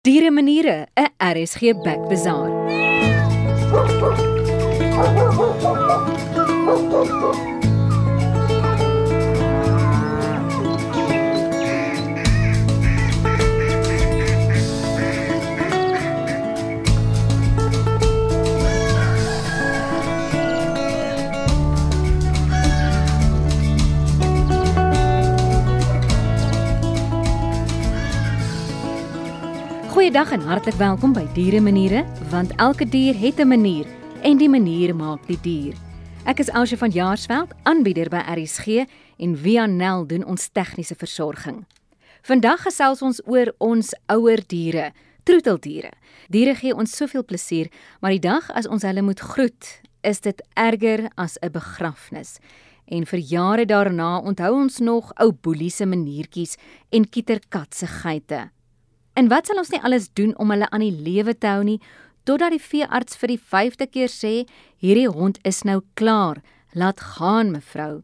Dieremaniere, 'n RSG Backbazaar. Goeiedag en hartlik welkom by Dieremaniere, want elke dier het 'n manier en die manier maak die dier. Ek is Elsje van Jaarsveld, aanbieder by RSG en Via Nel doen ons tegniese versorging. Vandag gesels ons oor ons ouer diere, troeteldiere. Diere gee ons soveel plesier, maar die dag as ons hulle moet groet, is dit erger as 'n begrafnis. En vir jare daarna onthou ons nog ou boelie se maniertjies en kieterkat se geite. En wat sal ons nie alles doen om hulle aan die lewe te hou nie, totdat die veearts vir die 5de keer sê, hierdie hond is nou klaar, laat gaan mevrou.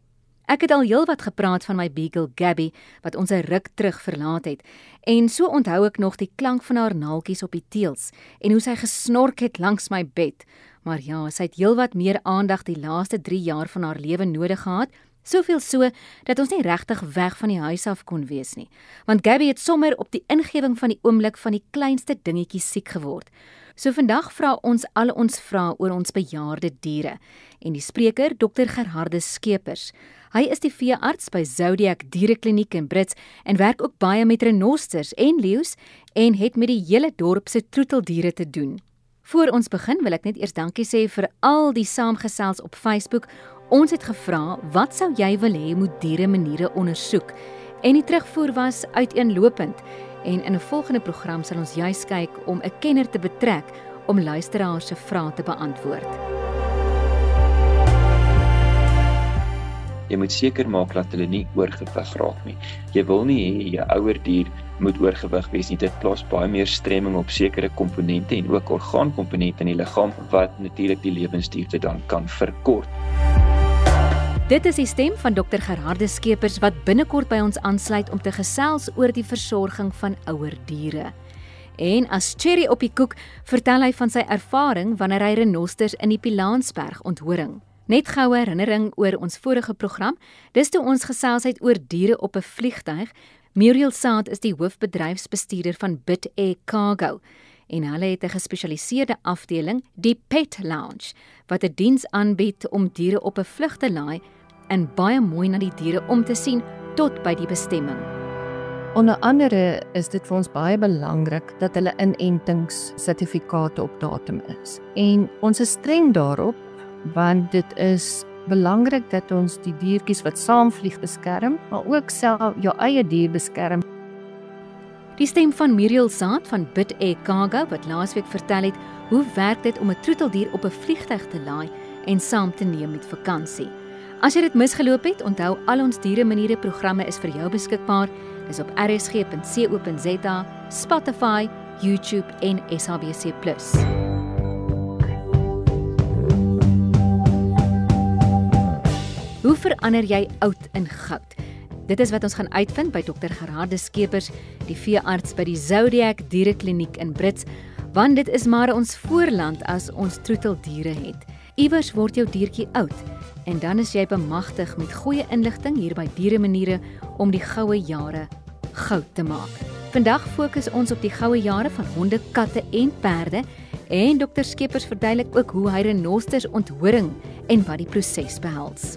Ek het al heelwat gepraat van my beagle Gabby, wat ons 'n ruk terug verlaat het, en so onthou ek nog die klank van haar naaltjies op die teels, en hoe sy gesnork het langs my bed. Maar ja, sy het heelwat meer aandag die laaste 3 jaar van haar lewe nodig gehad, soveel so, dat ons nie regtig weg van die huis af kon wees nie. Want Gabby het sommer op die ingewing van die oomblik van die kleinste dingetjies siek geword. So vandag vra ons al ons vrae oor ons bejaarde diere. En die spreker, Dr. Gerhardus Skeepers. Hy is die veearts by Zodiac Dierekliniek in Brits en werk ook baie met renosters en leeu's en het met die hele dorp se troeteldiere te doen. Voor ons begin wil ek net eers dankie sê vir al die saamgesels op Facebook. Ons het gevra, wat sou jy wil hê moet Dieremaniere ondersoek? En die terugvoer was uiteenlopend. En in 'n volgende program sal ons juis kyk om 'n kenner te betrek om luisteraars se vrae te beantwoord. Jy moet seker maak dat hulle nie oorgewig raak nie. Jy wil nie hê jou ouer dier moet oorgewig wees nie. Dit plaas baie meer stremming op sekere komponente en ook orgaankomponente in die liggaam wat natuurlik die lewensduurte dan kan verkort. Dit is die stem van Dr. Gerhardus Skeepers wat binnekort by ons aansluit om te gesels oor die versorging van ouer diere. En as cherry op die koek vertel hy van sy ervaring wanneer hy renosters in die Pilanesberg onthoring. Net goue herinnering oor ons vorige program, dis toe ons gesels het oor diere op 'n vliegtuig. Muriel Saad is die hoofbedryfsbestuurder van Bid Air Cargo. En hulle het 'n gespesialiseerde afdeling, die Pet Lounge, wat 'n diens aanbied om diere op 'n vlug te laai en baie mooi na die diere om te sien tot by die bestemming. Onder andere is dit vir ons baie belangrik dat hulle inentingssertifikate op datum is. En ons is streng daarop, want dit is belangrik dat ons die diertjies wat saamvlieg beskerm, maar ook self jou eie dier beskerm. Die stem van Muriel Saad van Bid Air Cargo wat laasweek vertel het hoe werk dit om 'n troeteldier op 'n vliegtuig te laai en saam te neem met vakansie. As jy dit misgeloop het, onthou al ons Dieremaniere programme is vir jou beskikbaar. Dis op rsg.co.za, Spotify, YouTube en SABC+. Hoe verander jy oud in goud? Dit is wat ons gaan uitvind by Dr. Gerhardus Skeepers, die veearts by die Zodiac Dierekliniek in Brits, want dit is maar ons voorland as ons troeteldiere het. Iewers word jou diertjie oud, en dan is jy bemagtig met goeie inligting hier by Dieremaniere om die goue jare goud te maak. Vandag fokus ons op die goue jare van honde, katte en perde, en Dr. Skeepers verduidelik ook hoe hy renosters onthoring en wat die proses behels.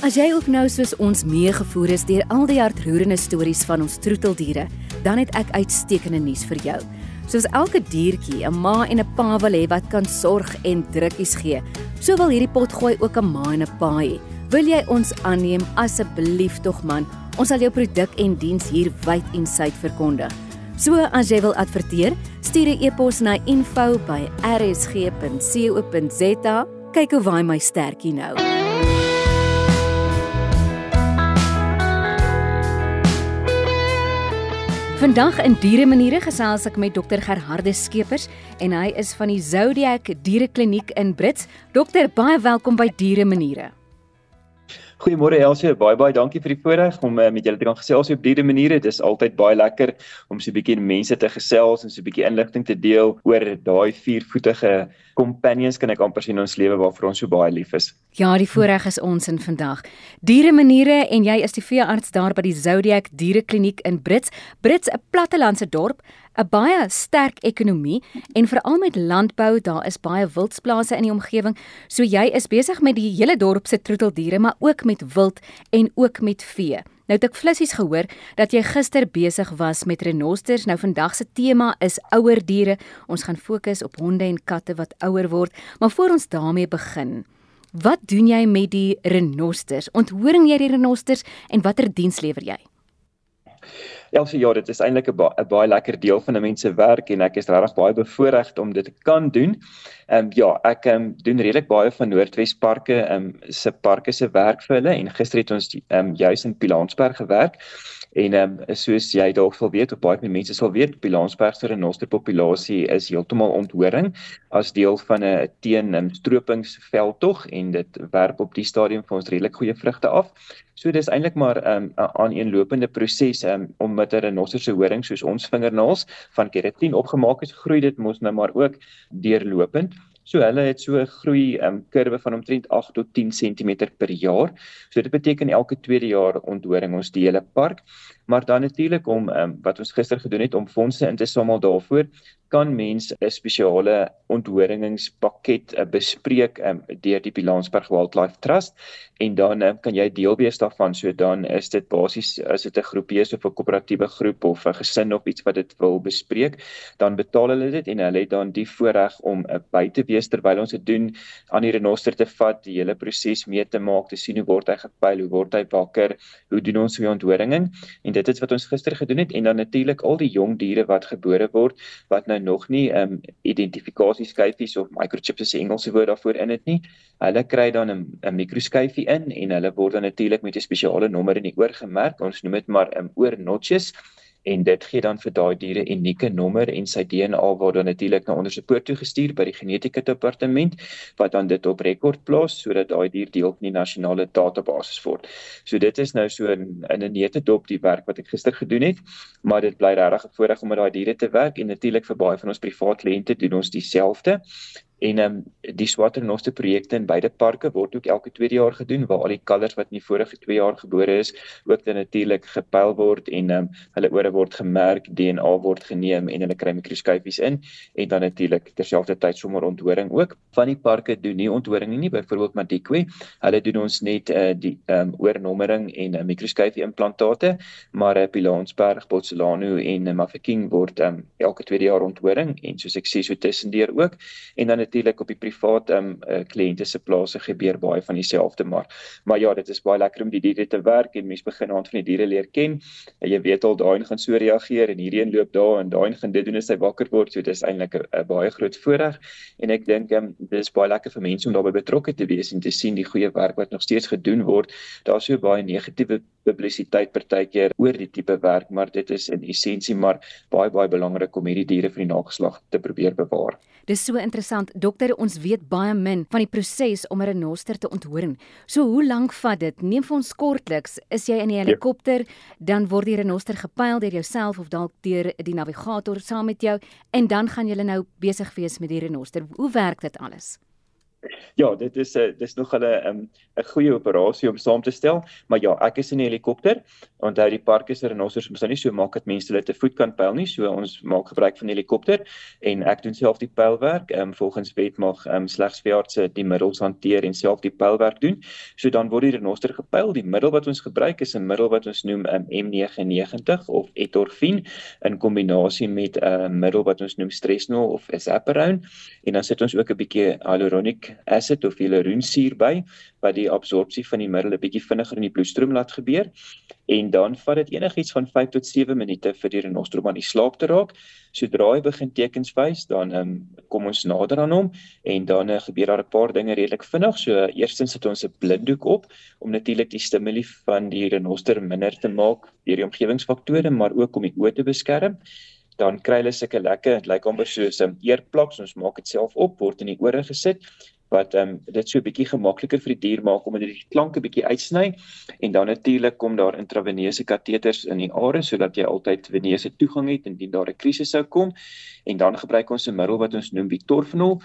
As jy ook nou soos ons meegevoer is deur al die hartroerende stories van ons troeteldiere, dan het ek uitstekende nuus vir jou. Soos elke diertjie 'n ma en 'n pa wil hê wat kan sorg en drukkies gee, so wil hierdie potgooi ook 'n ma en 'n pa hê. Wil jy ons aanneem asseblief tog man, ons sal jou produk en diens hier wyd en suid verkondig. So as jy wil adverteer, stuur 'n e-pos na info@rsg.co.za. Kyk hoe waai my stertjie nou. Vandag in Dieremaniere gesels ek met Dr. Gerhardus Skeepers en hy is van die Zodiac Dierekliniek in Brits. Dokter, baie welkom by Dieremaniere. Goeiemôre Elsie, baie dankie vir die voorreg om met julle te kan gesels op diere maniere. Dit is altyd baie lekker om so 'n bietjie mense te gesels en so 'n bietjie inligting te deel oor daai viervoetige companions kan ek amper sien in ons lewe waarvoor ons so baie lief is. Ja, die voorreg is ons in vandag. Diere maniere en jy is die veearts daar by die Zodiac Dierekliniek in Brits. Brits, 'n plattelandse dorp, 'n baie sterk ekonomie en veral met landbou, daar is baie wildsplase in die omgewing. So jy is besig met die hele dorp se troeteldiere, maar ook met wild en ook met vee. Nou het ek flissies gehoor dat jy gister besig was met renosters. Nou vandag se tema is ouer diere. Ons gaan fokus op honde en katte wat ouer word. Maar voor ons daarmee begin, wat doen jy met die renosters? Onthoring jy die renosters en watter diens lewer jy? Elsie, ja, dit is eintlik 'n baie lekker deel van 'n mens se werk en ek is regtig baie bevoorreg om dit te kan doen. Ek doen redelik baie van Noordwes parke, se parke se werk vir hulle en gister het ons juis in Pilanesberg gewerk. En soos jy dalk sal weet, of baie mense sal weet, Pilanesberg se renosterpopulasie is heeltemal onthoring as deel van 'n teen-stropingsveldtog en dit werp op die stadium vir ons redelik goeie vrugte af. So dis eintlik maar 'n aaneenlopende proses omdat 'n renoster se horing soos ons vingernaels van keratin opgemaak is, groei dit mos nou maar ook deurlopend. So hulle het so 'n groei kurwe van omtrent 8 tot 10 cm per jaar. So dit beteken elke tweede jaar onthoring ons die hele park. Maar dan natuurlik om wat ons gister gedoen het om fondse in te samel daarvoor, kan mens 'n spesiale onthoringspakket bespreek deur die Pilanesberg Wildlife Trust en dan kan jy deel wees daarvan. So dan is dit basies as dit 'n groepie is of 'n koöperatiewe groep of 'n gesin of iets wat dit wil bespreek, dan betaal hulle dit en hulle het dan die voorreg om by te wees terwyl ons dit doen, aan die renoster te vat, die hele proses mee te maak, te sien hoe word hy gepyl, hoe word hy wakker, hoe doen ons die onthoringing. En dit is wat ons gister gedoen het en dan natuurlik al die jong diere wat gebore word wat nou nog nie identifikasieskyfies of microchips is die Engelse woord daarvoor in het nie. Hulle kry dan 'n mikroskyfie in en hulle word dan natuurlik met 'n spesiale nommer in die oor gemerk. Ons noem dit maar oornotches. En dit gee dan vir daai diere 'n unieke nommer en sy DNA word dan natuurlik na ondersoek toe gestuur by die genetiese departement wat dan dit op rekord plaas sodat daai dier deel van die nasionale database word. So dit is nou so in 'n neutedop die werk wat ek gister gedoen het, maar dit bly regtig 'n voorreg om met daai diere te werk en natuurlik vir baie van ons privaat kliënte doen ons dieselfde. En die swart renoster projekte in beide parke word ook elke tweede jaar gedoen waar al die kalvers wat in die vorige 2 jaar gebore is, ook dan natuurlik gepyl word en hulle ore word gemerk, DNA word geneem en hulle kry mikroskyfies in en dan natuurlik terselfdertyd sommer onthoring ook. Van die parke doen nie onthoring nie, byvoorbeeld Madikwe. Hulle doen ons net die oornommering en mikroskyfie implantate, maar Pilanesberg, Botsalano en Mafeking word elke tweede jaar onthoring en soos ek sê so tussendeur ook. En dan natuurlik op die privaat kliënte se plase gebeur baie van dieselfde maar ja, dit is baie lekker om die diere te werk en mens begin aan van die diere leer ken. En jy weet al daai gaan so reageer en hierdie een loop daar en daai gaan dit doen as hy wakker word. So dis eintlik 'n baie groot voorreg en ek dink dit is baie lekker vir mense om daarbey betrokke te wees en te sien die goeie werk wat nog steeds gedoen word. Daar's so baie negatiewe publisiteit partykeer oor die tipe werk, maar dit is in essensie maar baie belangrik om hierdie diere vir die nageslag te probeer bewaar. Dis so interessant, dokter, ons weet baie min van die proses om 'n renoster te onthoring. So hoe lank vat dit? Neem vir ons kortliks, is jy in die helikopter, dan word die renoster gepyl deur jouself of dalk deur die navigator saam met jou en dan gaan julle nou besig wees met die renoster. Hoe werk dit alles? Ja, dit is nog 'n goeie operasie om saam te stel, maar ja, ek is in 'n helikopter. Onthou die park is renosters ons nie so maak dat mense hulle te voet kan pyl nie, so ons maak gebruik van 'n helikopter en ek doen self die pylwerk. Volgens wet mag slegs veeartse die middels hanteer en self die pylwerk doen. So dan word die renoster gepyl. Die middel wat ons gebruik is 'n middel wat ons noem M99 of etorfin in kombinasie met 'n middel wat ons noem Stresnol of Esapiron en dan sit ons ook 'n bietjie hyaluronic acid of hyaluronsuur by wat die absorpsie van die middel 'n bietjie vinniger in die bloedstroom laat gebeur en dan vat dit enigiets van 5 tot 7 minute vir die renoster om aan die slaap te raak. Sodra hy begin tekens wys, dan kom ons nader aan hom en dan gebeur daar 'n paar dinge redelik vinnig. So eerstens sit ons 'n blinddoek op om natuurlik die stimuli van die renoster minder te maak deur die omgewingsfaktore, maar ook om die oë te beskerm. Dan kry hulle sulke lekker, dit lyk amper soos earplugs, ons maak dit self op, word in die ore gesit, wat dit so 'n bietjie gemakliker vir die dier maak omdat dit die klanke bietjie uitsny en dan natuurlik kom daar intraveneuse kateters in die are sodat jy altyd veneuse toegang het indien daar 'n krisis sou kom en dan gebruik ons 'n middel wat ons noem bitorfenol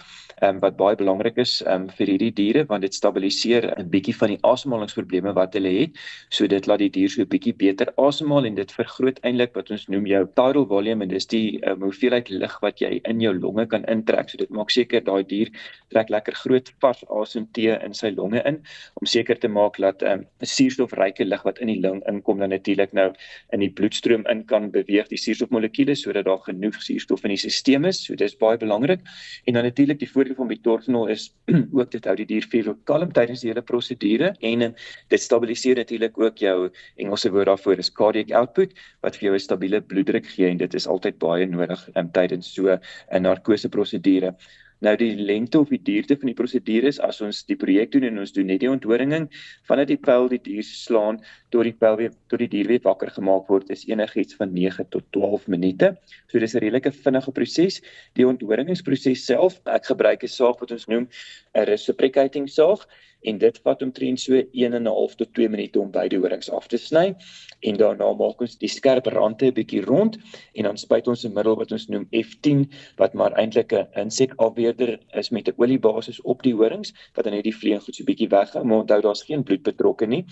wat baie belangrik is vir hierdie diere want dit stabiliseer 'n bietjie van die asemhalingsprobleme wat hulle het so dit laat die dier so 'n bietjie beter asemhaal en dit vergroot eintlik wat ons noem jou tidal volume en dis die hoeveelheid lug wat jy in jou longe kan intrek. So dit maak seker daai dier trek lekker groot vars asemtee in sy longe in om seker te maak dat suurstofryke lug wat in die lung inkom dan natuurlik nou in die bloedstroom in kan beweeg die suurstofmolekules sodat daar genoeg suurstof in die stelsel is. So dis baie belangrik. En dan natuurlik die voordeel van bitorfenol is ook dit hou die dier veel kalm tydens die hele prosedure en dit stabiliseer natuurlik ook jou Engelse woord daarvoor is cardiac output wat vir jou 'n stabiele bloeddruk gee en dit is altyd baie nodig tydens so 'n narkose prosedure. Nou die lengte of die duurte van die prosedures as ons die projek doen en ons doen net die onthoringing vanaf die pyl die dier slaan tot die dier weer wakker gemaak word is enigiets van 9 tot 12 minute. So dis 'n redelike vinnige proses. Die onthoringsproses self, ek gebruik 'n saag wat ons noem 'n reciprocating saag en dit vat omtrent so 1,5 tot 2 minute om beide horings af te sny en daarna maak ons die skerp rande 'n bietjie rond en dan spuit ons 'n middel wat ons noem F10 wat maar eintlik 'n insekafweerder is met 'n oliebasis op die horings wat dan net die vlieg goed so 'n bietjie weghou maar onthou daar's geen bloed betrokke nie.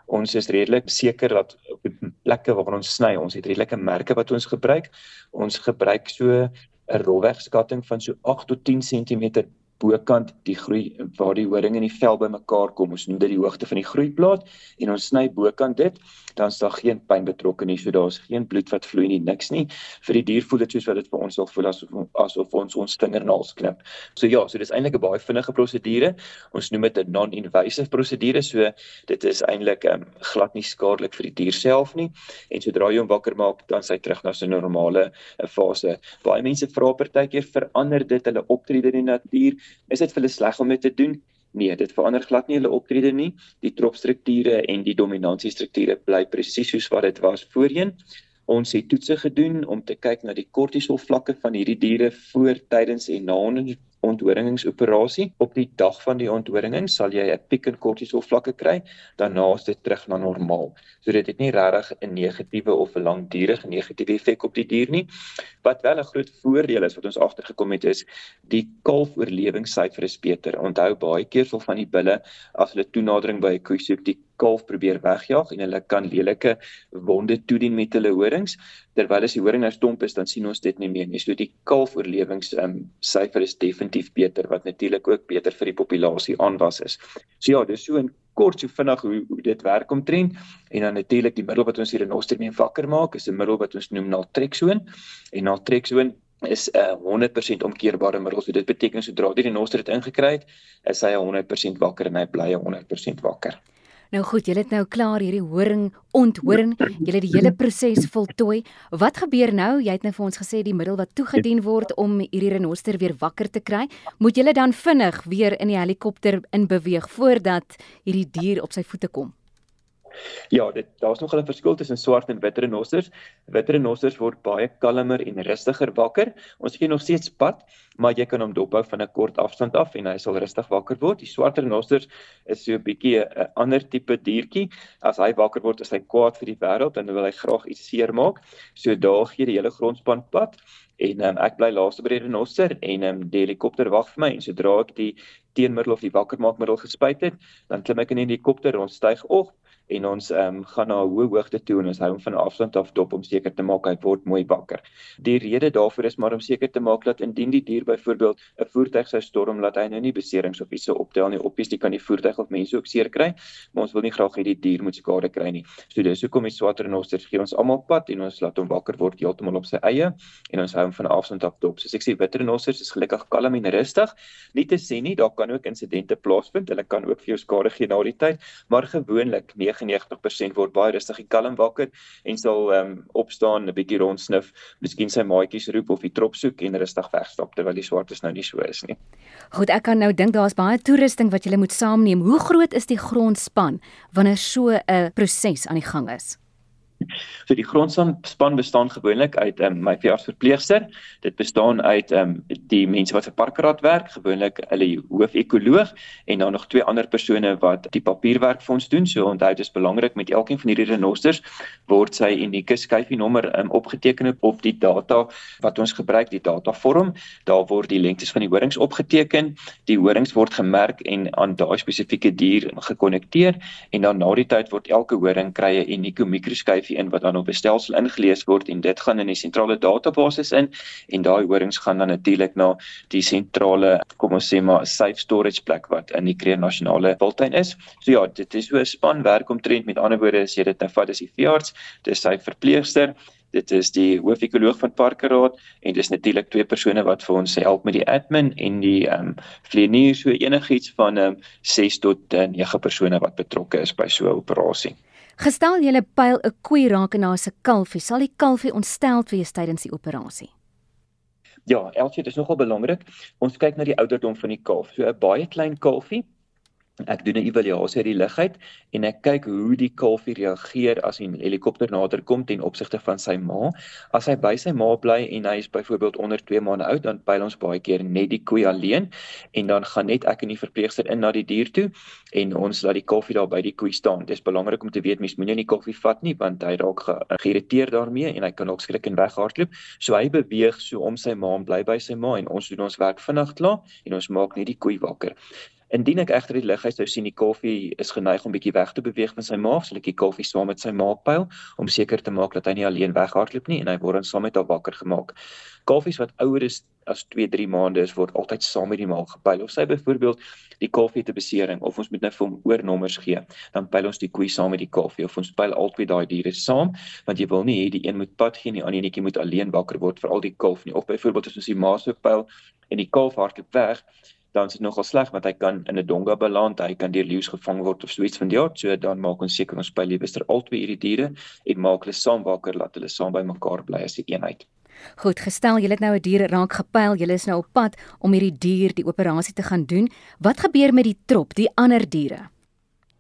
Ons is redelik seker dat op die plekke waar ons sny, ons het redelike merke wat ons gebruik. Ons gebruik so 'n rolwegskatting van so 8 tot 10 cm bokant die groei waar die horing en die vel bymekaar kom. Ons noem dit die hoogte van die groeiplaat en ons sny bokant dit, dan is daar geen pyn betrokke nie, so daar's geen bloed wat vloei nie, niks nie. Vir die dier voel dit soos wat dit vir ons sal voel asof ons vingernaels knip. So ja, so dis eintlik 'n baie vinnige prosedure. Ons noem dit 'n non-invasive prosedure, so dit is eintlik glad nie skadelik vir die dier self nie. En sodra jy hom wakker maak, dan sy terug na sy normale fase. Baie mense vra partykeer verander dit hulle optrede in die natuur. Is dit vir hulle sleg om dit te doen? Nee, dit verander glad nie hulle optrede nie. Die tropstrukture en die dominansiestrukture bly presies soos wat dit was voorheen. Ons het toetse gedoen om te kyk na die kortisolvlakke van hierdie diere voor, tydens en na onthoringsoperasie. Op die dag van die onthoring sal jy 'n piek in kortisolvlakke kry, daarna is dit terug na normaal. So dit het nie regtig 'n negatiewe of 'n langdurige negatiewe effek op die dier nie. Wat wel 'n groot voordeel is wat ons agtergekom het is die kalfoorlewingssyfer is beter. Onthou baie keer sal van die bulle as hulle toenadering by 'n koei soek die kalf probeer wegjaag en hulle kan lelike wonde toedien met hulle horings. Terwyl as die horing nou stomp is, dan sien ons dit nie meer nie. So die kalfoorlewingssyfer is definitief beter, wat natuurlik ook beter vir die populasie aanwas is. So ja, dis so in kort so vinnig hoe dit werk omtrent. En dan natuurlik die middel wat ons hier in renoster mee wakker maak, is 'n middel wat ons noem naltrexone. En naltrexone is 'n 100% omkeerbare middel. So dit beteken sodra die renoster dit ingekry het, is hy 100% wakker en hy bly 100% wakker. Nou goed, julle het nou klaar hierdie horing onthoring, julle het die hele proses voltooi. Wat gebeur nou? Jy het nou vir ons gesê die middel wat toegedien word om hierdie renoster weer wakker te kry, moet julle dan vinnig weer in die helikopter inbeweeg voordat hierdie dier op sy voete kom? Ja, daar's nogal 'n verskil tussen swart en wit renosters. Wit renosters word baie kalmer en rustiger wakker. Ons gee nog steeds pad, maar jy kan hom dophou van 'n kort afstand af en hy sal rustig wakker word. Die swart renosters is so 'n bietjie 'n ander tipe diertjie. As hy wakker word, is hy kwaad vir die wêreld en wil hy graag iets seermaak. So daar gee die hele grondspan pad. En ek bly laaste by die renoster en die helikopter wag vir my en sodra ek die teenmiddel of die wakkermaakmiddel gespuit het, dan klim ek in die helikopter, ons styg op en ons gaan na 'n hoë hoogte toe en ons hou hom van afstand af dop om seker te maak hy word mooi wakker. Die rede daarvoor is maar om seker te maak dat indien die dier byvoorbeeld 'n voertuig sou storm, laat hy nou nie beserings of iets sou optel nie. Obviously kan die voertuig of mense ook seer kry, maar ons wil nie graag hê die dier moet skade kry nie. So dis hoekom die swart renosters gee ons almal pad en ons laat hom wakker word heeltemal op sy eie en ons hou hom van afstand af dop. Soos ek sê, wit renosters is gelukkig kalm en rustig. Nie te sê nie, daar kan ook insidente plaasvind. Hulle kan ook vir jou skade gee na die tyd, maar gewoonlik 99% word baie rustig en kalm wakker en sal opstaan, 'n bietjie rondsnif, miskien sy maatjies roep of die trop soek en rustig wegstap terwyl die swartes nou nie so is nie. Goed, ek kan nou dink daar's baie toerusting wat jy moet saamneem. Hoe groot is die grondspan wanneer so 'n proses aan die gang is? So die grondspan bestaan gewoonlik uit my veeartsverpleegster. Dit bestaan uit die mense wat vir parkraad werk, gewoonlik hulle hoofekoloog en dan nog 2 ander persone wat die papierwerk vir ons doen. So onthou, dit is belangrik met elkeen van hierdie renosters word sy unieke skyfienommer opgeteken op die data wat ons gebruik, die datavorm. Daar word die lengtes van die horings opgeteken, die horings word gemerk en aan daai spesifieke dier gekonnekteer en dan na die tyd word elke horing kry 'n unieke mikroskyfie in wat dan op 'n stelsel ingelees word en dit gaan in die sentrale database in en daai horings gaan dan natuurlik na die sentrale, kom ons sê maar, safe storage plek wat in die Kruger Nasionale Wildtuin is. So ja, dit is so 'n span werk omtrent, met ander woorde as jy dit nou vat as die veearts, dis sy verpleegster, dit is die hoofekoloog van parkraad en dis natuurlik 2 persone wat vir ons help met die admin en die vleenier, so enigiets van 6 tot 9 persone wat betrokke is by so 'n operasie. Gestel jy pyl 'n koei raak en daar's 'n kalfie, sal die kalfie ontsteld wees tydens die operasie? Ja, Elsie, dit is nogal belangrik. Ons kyk na die ouderdom van die kalf. So 'n baie klein kalfie, ek doen 'n evaluasie uit die lug uit en ek kyk hoe die kalfie reageer as 'n helikopter nader kom ten opsigte van sy ma. As hy by sy ma bly en hy is byvoorbeeld onder 2 maande oud, dan pyl ons baie keer net die koei alleen en dan gaan net ek en die verpleegster in na die dier toe en ons laat die kalfie daar by die koei staan. Dit is belangrik om te weet, mens moenie die kalfie vat nie want hy raak geïrriteerd daarmee en hy kan ook skrik en weghardloop. So hy beweeg so om sy ma en bly by sy ma en ons doen ons werk vinnig klaar en ons maak net die koei wakker. Indien ek egter die lug uit sou sien die kalfie is geneig om bietjie weg te beweeg van sy maag, sal ek die kalfie saam met sy maag pyl om seker te maak dat hy nie alleen weghardloop nie en hy word dan saam met haar wakker gemaak. Kalfies wat ouer is as 2-3 maande is, word altyd saam met die maag gepyl. Of sy byvoorbeeld die kalfie te besering of ons moet nou vir hom oornommers gee, dan pyl ons die koei saam met die kalfie of ons pyl albei daai diere saam, want jy wil nie hê die een moet pad gee en die ander netjie moet alleen wakker word vir al die kalf nie. Of byvoorbeeld as ons die ma so pyl en die kalf hardloop weg, dan is dit nogal sleg want hy kan in 'n donga beland, hy kan deur leeu's gevang word of so iets van die aard. So dan maak ons seker ons pyl liewer albei hierdie diere en maak hulle saam wakker, laat hulle saam by mekaar bly as 'n eenheid. Goed, gestel jy het nou 'n dier raak gepyl, jy is nou op pad om hierdie dier die operasie te gaan doen. Wat gebeur met die trop, die ander diere?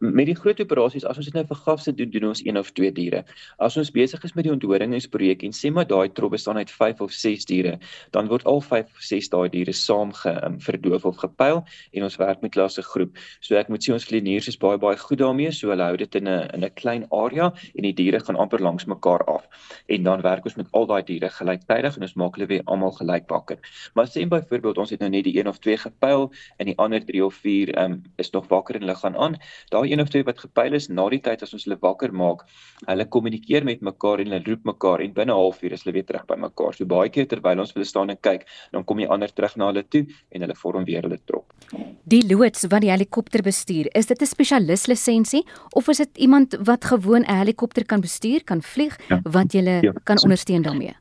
Met die groot operasies, as ons dit nou vir gafse doen, doen ons 1 of 2 diere. As ons besig is met die onthoringsprojek en sê maar daai trop bestaan uit 5 of 6 diere, dan word al 5 of 6 daai diere saam verdoof of gepyl en ons werk met klasse groep. So ek moet sê ons vleeniers is baie goed daarmee, so hulle hou dit in 'n klein area en die diere gaan amper langs mekaar af. En dan werk ons met al daai diere gelyktydig en ons maak hulle weer almal gelyk wakker. Maar sê byvoorbeeld ons het nou net die 1 of 2 gepyl en die ander 3 of 4 is nog wakker en hulle gaan aan. Daai 1 of 2 wat gepyl is, na die tyd as ons hulle wakker maak, hulle kommunikeer met mekaar en hulle roep mekaar en binne 'n halfuur is hulle weer terug by mekaar. So baie keer terwyl ons wil staan en kyk, dan kom die ander terug na hulle toe en hulle vorm weer hulle trop. Die loods wat die helikopter bestuur, is dit 'n spesialis lisensie of is dit iemand wat gewoon 'n helikopter kan bestuur, kan vlieg, wat julle kan ondersteun daarmee?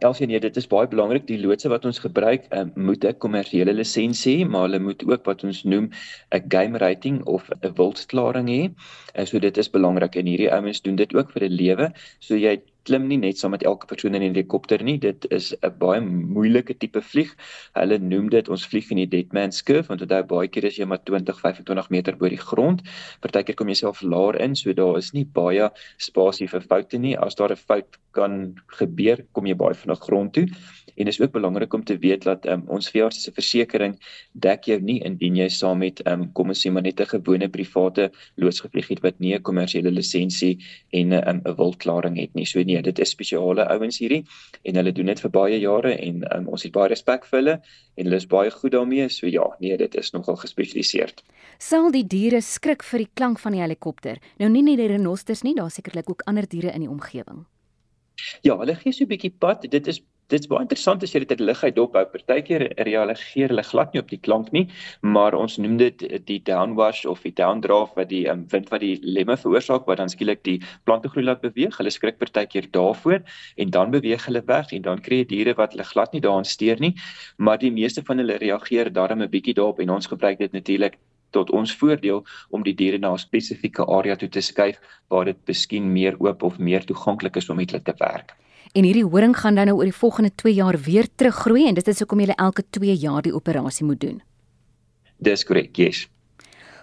Elsie, nee, dit is baie belangrik. Die loodse wat ons gebruik, moet 'n kommersiële lisensie hê, maar hulle moet ook wat ons noem 'n game rating of 'n wildklaring hê. So dit is belangrik en hierdie ouens doen dit ook vir 'n lewe. So jy klim nie net saam met elke persoon in 'n helikopter nie. Dit is 'n baie moeilike tipe vlieg. Hulle noem dit ons vlieg in die dead man's curve, want dit baie keer is jy maar 20-25 meter bo die grond. Partykeer kom jy self laer in, so daar is nie baie spasie vir foute nie. As daar 'n fout kan gebeur, kom jy baie vinnig grond toe. En dit is ook belangrik om te weet dat ons veearts se versekering dek jou nie indien jy saam met kom ons sê maar net 'n gewone private loods gevlieg het wat nie 'n kommersiële lisensie en 'n wildklaring het nie. So nee, dit is spesiale ouens hierdie en hulle doen dit vir baie jare en ons het baie respek vir hulle en hulle is baie goed daarmee. So ja, nee, dit is nogal gespesialiseer. Sal die diere skrik vir die klank van die helikopter? Nou nie net die renosters nie, daar sekerlik ook ander diere in die omgewing. Ja, hulle gee so 'n bietjie pad. Dit is baie interessant as jy dit uit lig uit dophou. Partykeer reageer hulle glad nie op die klank nie, maar ons noem dit die downwash of die downdraft wat die wind wat die lemme veroorsaak wat dan skielik die plante groei laat beweeg. Hulle skrik partykeer daarvoor en dan beweeg hulle weg en dan kry jy diere wat hulle glad nie daaraan steur nie, maar die meeste van hulle reageer darm 'n bietjie daarop en ons gebruik dit natuurlik tot ons voordeel om die diere na 'n spesifieke area toe te skuif waar dit miskien meer oop of meer toeganklik is om met hulle te werk. En hierdie horing gaan dan nou oor die volgende 2 jaar weer teruggroei en dit is hoekom jy elke 2 jaar die operasie moet doen. Dis korrek, yes.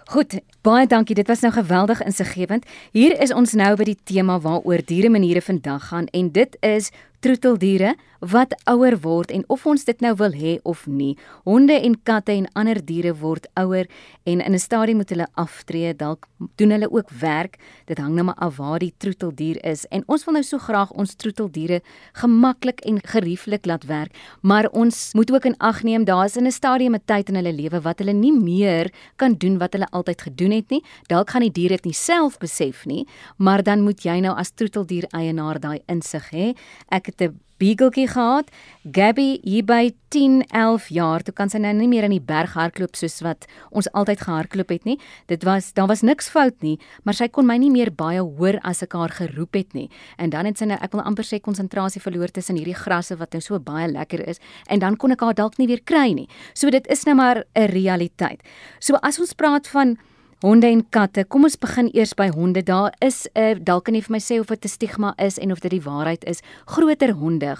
Goed, baie dankie. Dit was nou geweldig insiggewend. Hier is ons nou by die tema waaroor dieremaniere vandag gaan en dit is troeteldiere wat ouer word en of ons dit nou wil hê of nie. Honde en katte en ander diere word ouer en in 'n stadium moet hulle aftree, dalk doen hulle ook werk. Dit hang nou maar af waar die troeteldier is en ons wil nou so graag ons troeteldiere gemaklik en gerieflik laat werk, maar ons moet ook in ag neem daar is in 'n stadium 'n tyd in hulle lewe wat hulle nie meer kan doen wat hulle altyd gedoen het nie. Dalk gaan die dier dit nie self besef nie, maar dan moet jy nou as troeteldier eienaar daai insig hê. Ek het 'n beageltjie gehad, Gabby hier by 10, 11 jaar, toe kan sy nou nie meer in die berg hardloop soos wat ons altyd gehardloop het nie. Daar was niks fout nie, maar sy kon my nie meer baie hoor as ek haar geroep het nie. En dan het sy nou, ek wil amper sê konsentrasie verloor tussen hierdie grasse wat nou so baie lekker is en dan kon ek haar dalk nie weer kry nie. So dit is nou maar 'n realiteit. So as ons praat van honde en katte, kom ons begin eers by honde. Daar is dalk kan jy vir my sê of dit 'n stigma is en of dit die waarheid is. Groter honde,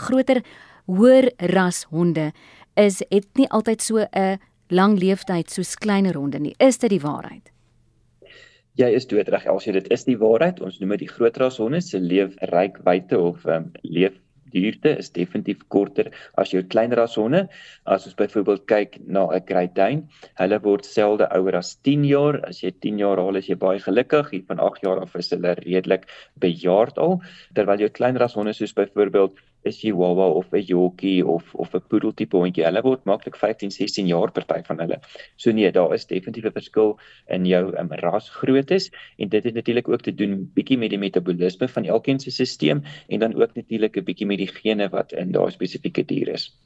hoër ras honde het nie altyd so 'n lang leeftyd soos kleiner honde nie. Is dit die waarheid? Jy is doodreg, Elsie, dit is die waarheid. Ons noem dit die grootras honde se leefrykwyte of leefduurte is definitief korter as jou kleinras honde. As ons byvoorbeeld kyk na 'n Great Dane, hulle word selde ouer as 10 jaar. As jy 10 jaar haal, is jy baie gelukkig. Hier van 8 jaar af is hulle redelik bejaard al, terwyl jou kleinras honde soos byvoorbeeld 'n Chihuahua of 'n Yorkie of 'n poodle tipe hondjie, hulle word maklik 15, 16 jaar party van hulle. So nee, daar is definitief 'n verskil in jou rasgroottes en dit het natuurlik ook te doen bietjie met die metabolisme van elkeen se stelsel en dan ook natuurlik 'n bietjie met die gene wat in daai spesifieke dier is.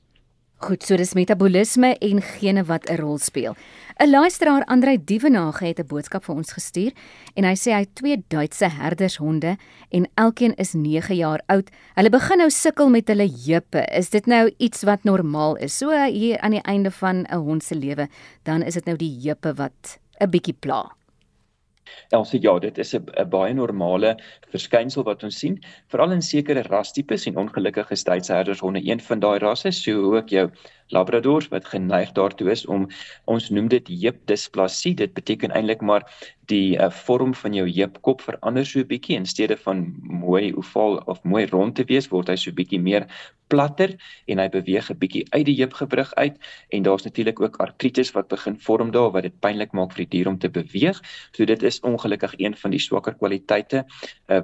Goed, so dis metabolisme en gene wat 'n rol speel. 'n Luisteraar, Andrei Dievenage, het 'n boodskap vir ons gestuur en hy sê hy het 2 Duitse herdershonde en elkeen is 9 jaar oud. Hulle begin nou sukkel met hulle heupe. Is dit nou iets wat normaal is? So hier aan die einde van 'n hond se lewe, dan is dit nou die heupe wat 'n bietjie pla. Elsie, ja, dit is 'n baie normale verskynsel wat ons sien, veral in sekere rastipes en ongelukkig is Duitse herdershonde een van daai rasse, so ook jou Labradors wat geneig daartoe is om, ons noem dit heupdisplasie, dit beteken eintlik maar die vorm van jou heupkop verander so 'n bietjie, in steede van mooi ovaal of mooi rond te wees, word hy so 'n bietjie meer platter en hy beweeg 'n bietjie uit die heupgewrig uit en daar's natuurlik ook artritis wat begin vorm daar wat dit pynlik maak vir die dier om te beweeg. So dit is ongelukkig een van die swakker kwaliteite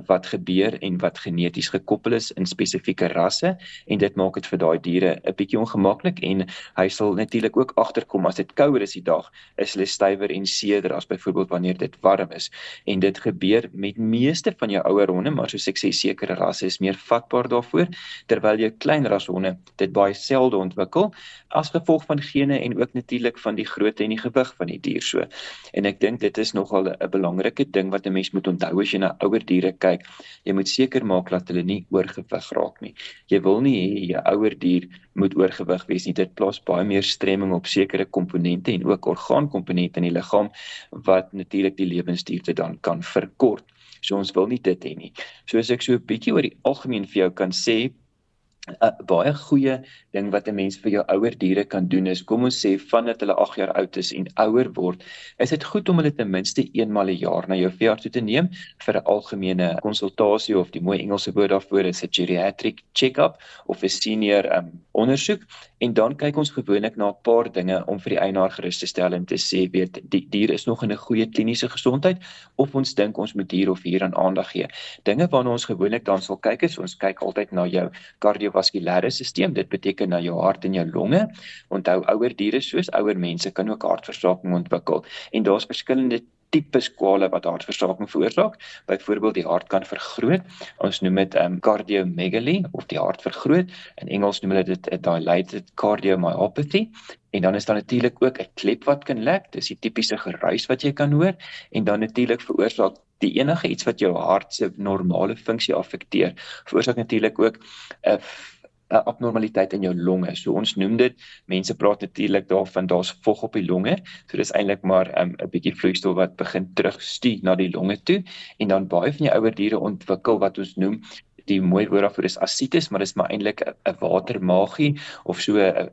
wat gebeur en wat geneties gekoppel is in spesifieke rasse en dit maak dit vir daai diere 'n bietjie ongemaklik en hy sal natuurlik ook agterkom as dit kouer is die dag, is hulle stywer en seerder as byvoorbeeld wanneer dit warm is. En dit gebeur met meeste van jou ouer honde, maar soos ek sê, sekere rasse is meer vatbaar daarvoor, terwyl jou kleinrashonde dit baie selde ontwikkel, as gevolg van gene en ook natuurlik van die grootte en die gewig van die dier so. En ek dink dit is nogal 'n belangrike ding wat 'n mens moet onthou as jy na ouer diere kyk. Jy moet seker maak dat hulle nie oorgewig raak nie. Jy wil nie hê jou ouer dier moet oorgewig wees nie. Dit plaas baie meer stremming op sekere komponente en ook orgaankomponente in die liggaam wat natuurlik die lewensduurte dan kan verkort. So ons wil nie dit hê nie. So as ek so 'n bietjie oor die algemeen vir jou kan sê, 'n baie goeie ding wat 'n mens vir jou ouer diere kan doen is, kom ons sê vandat hulle 8 jaar oud is en ouer word, is dit goed om hulle ten minste eenmal 'n jaar na jou veearts toe te neem vir 'n algemene konsultasie of die mooi Engelse woord daarvoor is 'n geriatric check-up of 'n senior ondersoek en dan kyk ons gewoonlik na 'n paar dinge om vir die eienaar gerus te stel en te sê, weet, die dier is nog in 'n goeie kliniese gesondheid of ons dink ons moet hier of hier aan aandag gee. Dinge waarna ons gewoonlik dan sal kyk is, ons kyk altyd na jou kardiovaskulêre stelsel, dit beteken na jou hart en jou longe. Onthou, ouer diere soos ouer mense kan ook hartversaking ontwikkel en daar's verskillende tipes kwale wat hartversaking veroorsaak. Byvoorbeeld die hart kan vergroot. Ons noem dit cardiomegaly of die hart vergroot. In Engels noem hulle dit dilated cardiomyopathy. En dan is daar natuurlik ook 'n klep wat kan lek. Dis die tipiese geruis wat jy kan hoor en dan natuurlik veroorsaak die enige iets wat jou hart se normale funksie affekteer. Veroorsaak natuurlik ook 'n abnormaliteit in jou longe. So ons noem dit, mense praat natuurlik daarvan, daar's vog op die longe. So dis eintlik maar 'n bietjie vloeistof wat begin terugstuur na die longe toe en dan baie van jou ouer diere ontwikkel wat ons noem, die mooi woord daarvoor is asitis, maar dis maar eintlik 'n watermaagie of so 'n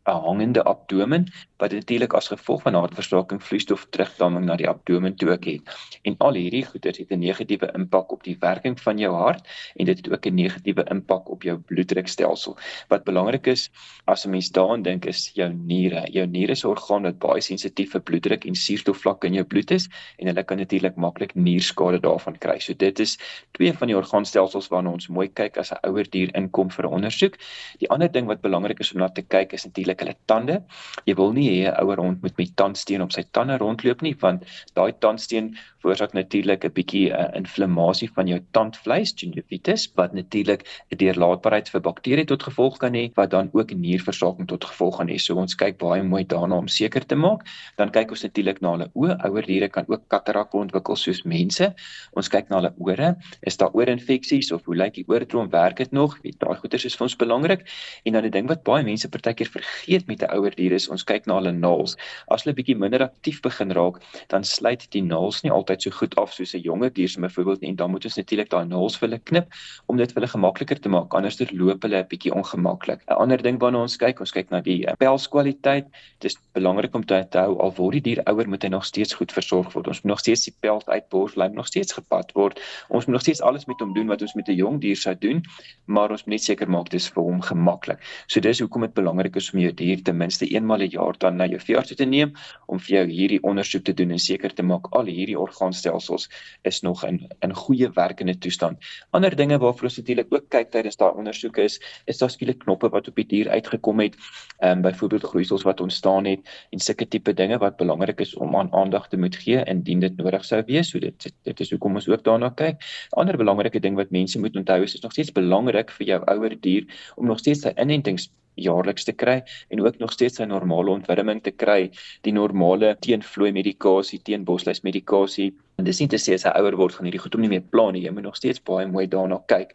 hangende abdomen. wat natuurlik as gevolg van hartversaking vloeistof terugdaming na die abdomen toe ook het. En al hierdie goeders het 'n negatiewe impak op die werking van jou hart en dit het ook 'n negatiewe impak op jou bloeddrukstelsel. Wat belangrik is as 'n mens daaraan dink is jou niere. Jou niere is 'n orgaan wat baie sensitief vir bloeddruk en suurstofvlakke in jou bloed is en hulle kan natuurlik maklik nierskade daarvan kry. So dit is twee van die orgaanstelsels waarna ons mooi kyk as 'n ouer dier inkom vir 'n ondersoek. Die ander ding wat belangrik is om na te kyk is natuurlik hulle tande. Jy wil nie hê 'n ouer hond moet met tandsteen op sy tande rondloop nie, want daai tandsteen veroorsaak natuurlik 'n bietjie inflammasie van jou tandvleis, gingivitis, wat natuurlik 'n deurlaatbaarheid vir bakterieë tot gevolg kan hê, wat dan ook 'n nierversaking tot gevolg kan hê. So ons kyk baie mooi daarna om seker te maak. Dan kyk ons natuurlik na hulle oë. Ouer diere kan ook katarakke ontwikkel soos mense. Ons kyk na hulle ore. Is daar oorinfeksies of hoe lyk die oordrom? Werk dit nog? Daai goeters is vir ons belangrik. En dan 'n ding wat baie mense partykeer vergeet met 'n ouer dier is ons kyk na hulle naels. As hulle bietjie minder aktief begin raak, dan sluit die naels nie altyd so goed af soos 'n jonger dier se byvoorbeeld, en dan moet ons natuurlik daai naels vir hulle knip om dit vir hulle gemakliker te maak, anders loop hulle 'n bietjie ongemaklik. 'n Ander ding waarna ons kyk na die pelskwaliteit. Dit is belangrik om te onthou, al word die dier ouer, moet hy nog steeds goed versorg word. Ons moet nog steeds die pels uitbors, hy moet nog steeds gepad word. Ons moet nog steeds alles met hom doen wat ons met 'n jong dier sou doen, maar ons moet net seker maak dit is vir hom gemaklik. So dis hoekom dit belangrik is om jou dier ten minste eenmal 'n jaar dan na jou veearts te neem om vir jou hierdie ondersoek te doen en seker te maak al hierdie orgaanstelsels is nog in goeie werkende toestand. Ander dinge waarvoor ons natuurlik ook kyk tydens daai ondersoek is daar skielik knoppe wat op die dier uitgekom het, byvoorbeeld groeisels wat ontstaan het en sulke tipe dinge wat belangrik is om aan aandag te moet gee indien dit nodig sou wees. So dit is hoekom ons ook daarna kyk. 'n Ander belangrike ding wat mense moet onthou is nog steeds belangrik vir jou ouer dier om nog steeds sy inentings jaarliks te kry en ook nog steeds sy normale ontwrimming te kry, die normale teenvloei medikasie, teen bosluismedikasie. En dis nie te sê as hy ouer word gaan hierdie goed om nie meer pla nie. Jy moet nog steeds baie mooi daarna kyk.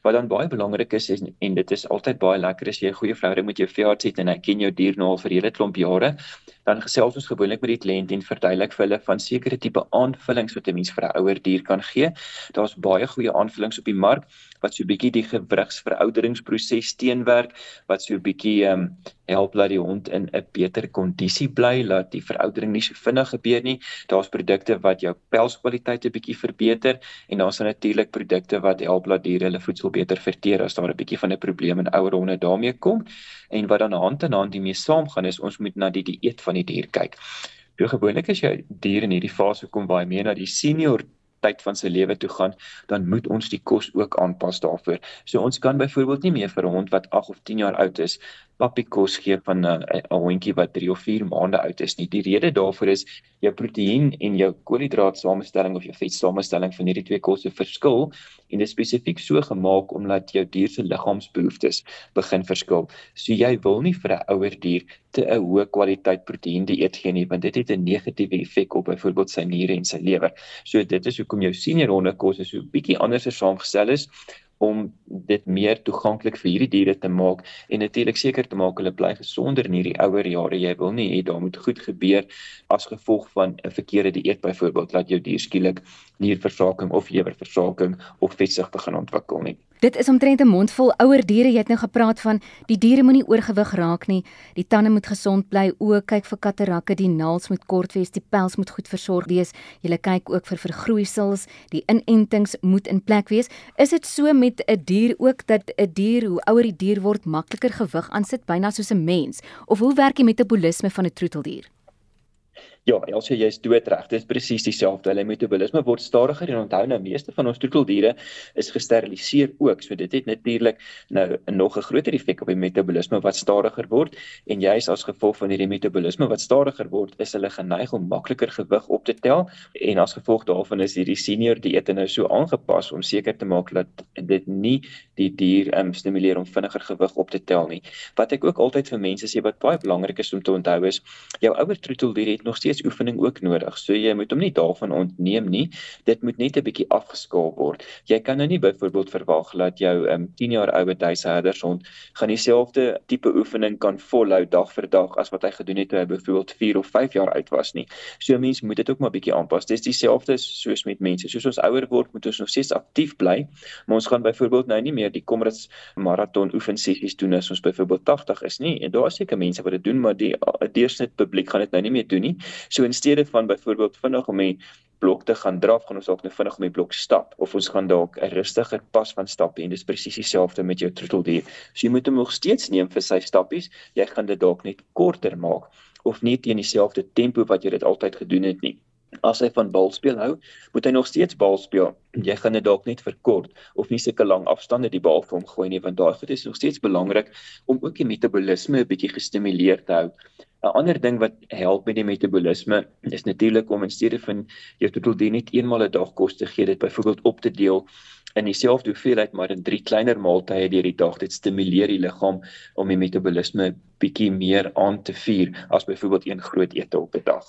Wat dan baie belangrik is en dit is altyd baie lekker as jy 'n goeie verhouding met jou veearts het en hy ken jou dier nou al vir 'n hele klomp jare, dan gesels ons gewoonlik met die kliënt en verduidelik vir hulle van sekere tipe aanvullings wat 'n mens vir 'n ouer dier kan gee. Daar's baie goeie aanvullings op die mark wat so 'n bietjie die gewrigsverouderingsproses teenwerk, wat so 'n bietjie help dat die hond in 'n beter kondisie bly, laat die veroudering nie so vinnig gebeur nie. Daar's produkte wat jou pelskwaliteit 'n bietjie verbeter en daar's natuurlik produkte wat help dat diere hulle voedsel beter verteer as daar 'n bietjie van 'n probleem in ouer honde daarmee kom. En wat dan hand in hand hiermee saamgaan is ons moet na die dieet van die dier kyk. So gewoonlik as jou dier in hierdie fase kom baie meer na die senior tyd van sy lewe toe gaan, dan moet ons die kos ook aanpas daarvoor. So ons kan byvoorbeeld nie meer vir 'n hond wat 8 of 10 jaar oud is, papiekos gee van 'n hondjie wat 3 of 4 maande oud is nie. Die rede daarvoor is jou proteïen en jou koolhidraatsamestelling of jou vetsamestelling van hierdie twee kosse verskil en dit is spesifiek so gemaak omdat jou dier se liggaamsbehoeftes begin verskil. So jy wil nie vir 'n ouer dier te 'n hoë kwaliteit proteïen dieet gee nie, want dit het 'n negatiewe effek op byvoorbeeld sy niere en sy lewer. So dit is hoekom jou senior honde kos so 'n bietjie anders saamgestel is om dit meer toeganklik vir hierdie diere te maak en natuurlik seker te maak hulle bly gesonder in hierdie ouer jare. Jy wil nie hê daar moet goed gebeur as gevolg van 'n verkeerde dieet byvoorbeeld, dat jou dier skielik nierversaking of lewerversaking of vetsug begin ontwikkel nie. Dit is omtrent 'n mondvol ouer diere. Jy het nou gepraat van die diere moenie oorgewig raak nie. Die tande moet gesond bly. Oë kyk vir katarakke, die naels moet kort wees, die pels moet goed versorg wees. Jy kyk ook vir vergroeisels, die inentings moet in plek wees. Is dit so met 'n dier ook dat 'n dier, hoe ouer die dier word, makliker gewig aansit, byna soos 'n mens? Of hoe werk die metabolisme van 'n troeteldier? Ja, Elsie, jy is doodreg. Dit is presies dieselfde. Hulle metabolisme word stadiger en onthou nou, meeste van ons troeteldiere is gesteriliseer ook. So dit het natuurlik nou nog 'n groter effek op die metabolisme wat stadiger word en juis as gevolg van hierdie metabolisme wat stadiger word, is hulle geneig om makliker gewig op te tel en as gevolg daarvan is hierdie senior dieete nou so aangepas om seker te maak dat dit nie die dier stimuleer om vinniger gewig op te tel nie. Wat ek ook altyd vir mense sê wat baie belangrik is om te onthou is, jou ouer troeteldier het nog steeds fokusoefening ook nodig. So jy moet hom nie daarvan ontneem nie. Dit moet net 'n bietjie afgeskaal word. Jy kan nou nie byvoorbeeld verwag dat jou 10 jaar oue huishouders gaan dieselfde tipe oefening kan volhou dag vir dag as wat hy gedoen het toe hy byvoorbeeld 4 of 5 jaar oud was nie. So mens moet dit ook maar bietjie aanpas. Dit is dieselfde soos met mense. Soos ons ouer word, moet ons nog steeds aktief bly, maar ons gaan byvoorbeeld nou nie meer die Comrades marathon oefensessies doen as ons byvoorbeeld 80 is nie. En daar is seker mense wat dit doen, maar die deursnit publiek gaan dit nou nie meer doen nie. So in steede van byvoorbeeld vinnig om die blok te gaan draf, gaan ons dalk nou vinnig om die blok stap, of ons gaan dalk 'n rustiger pas van stap en dis presies dieselfde met jou troeteldier. So jy moet hom nog steeds neem vir sy stappies, jy gaan dit dalk net korter maak, of nie teen dieselfde tempo wat jy dit altyd gedoen het nie. As hy van balspeel hou, moet hy nog steeds bal speel. Jy gaan dit dalk net verkort, of nie sulke lang afstande die bal vir hom gooi nie, want daai goed is nog steeds belangrik om ook die metabolisme 'n bietjie gestimuleer te hou. 'n Ander ding wat help met die metabolisme is natuurlik om in steede van jou troeteldier net eenmal 'n dag kos te gee, dit byvoorbeeld op te deel in dieselfde hoeveelheid, maar in 3 kleiner maaltye deur die dag. Dit stimuleer die liggaam om die metabolisme bietjie meer aan te vuur as byvoorbeeld een groot ete op 'n dag.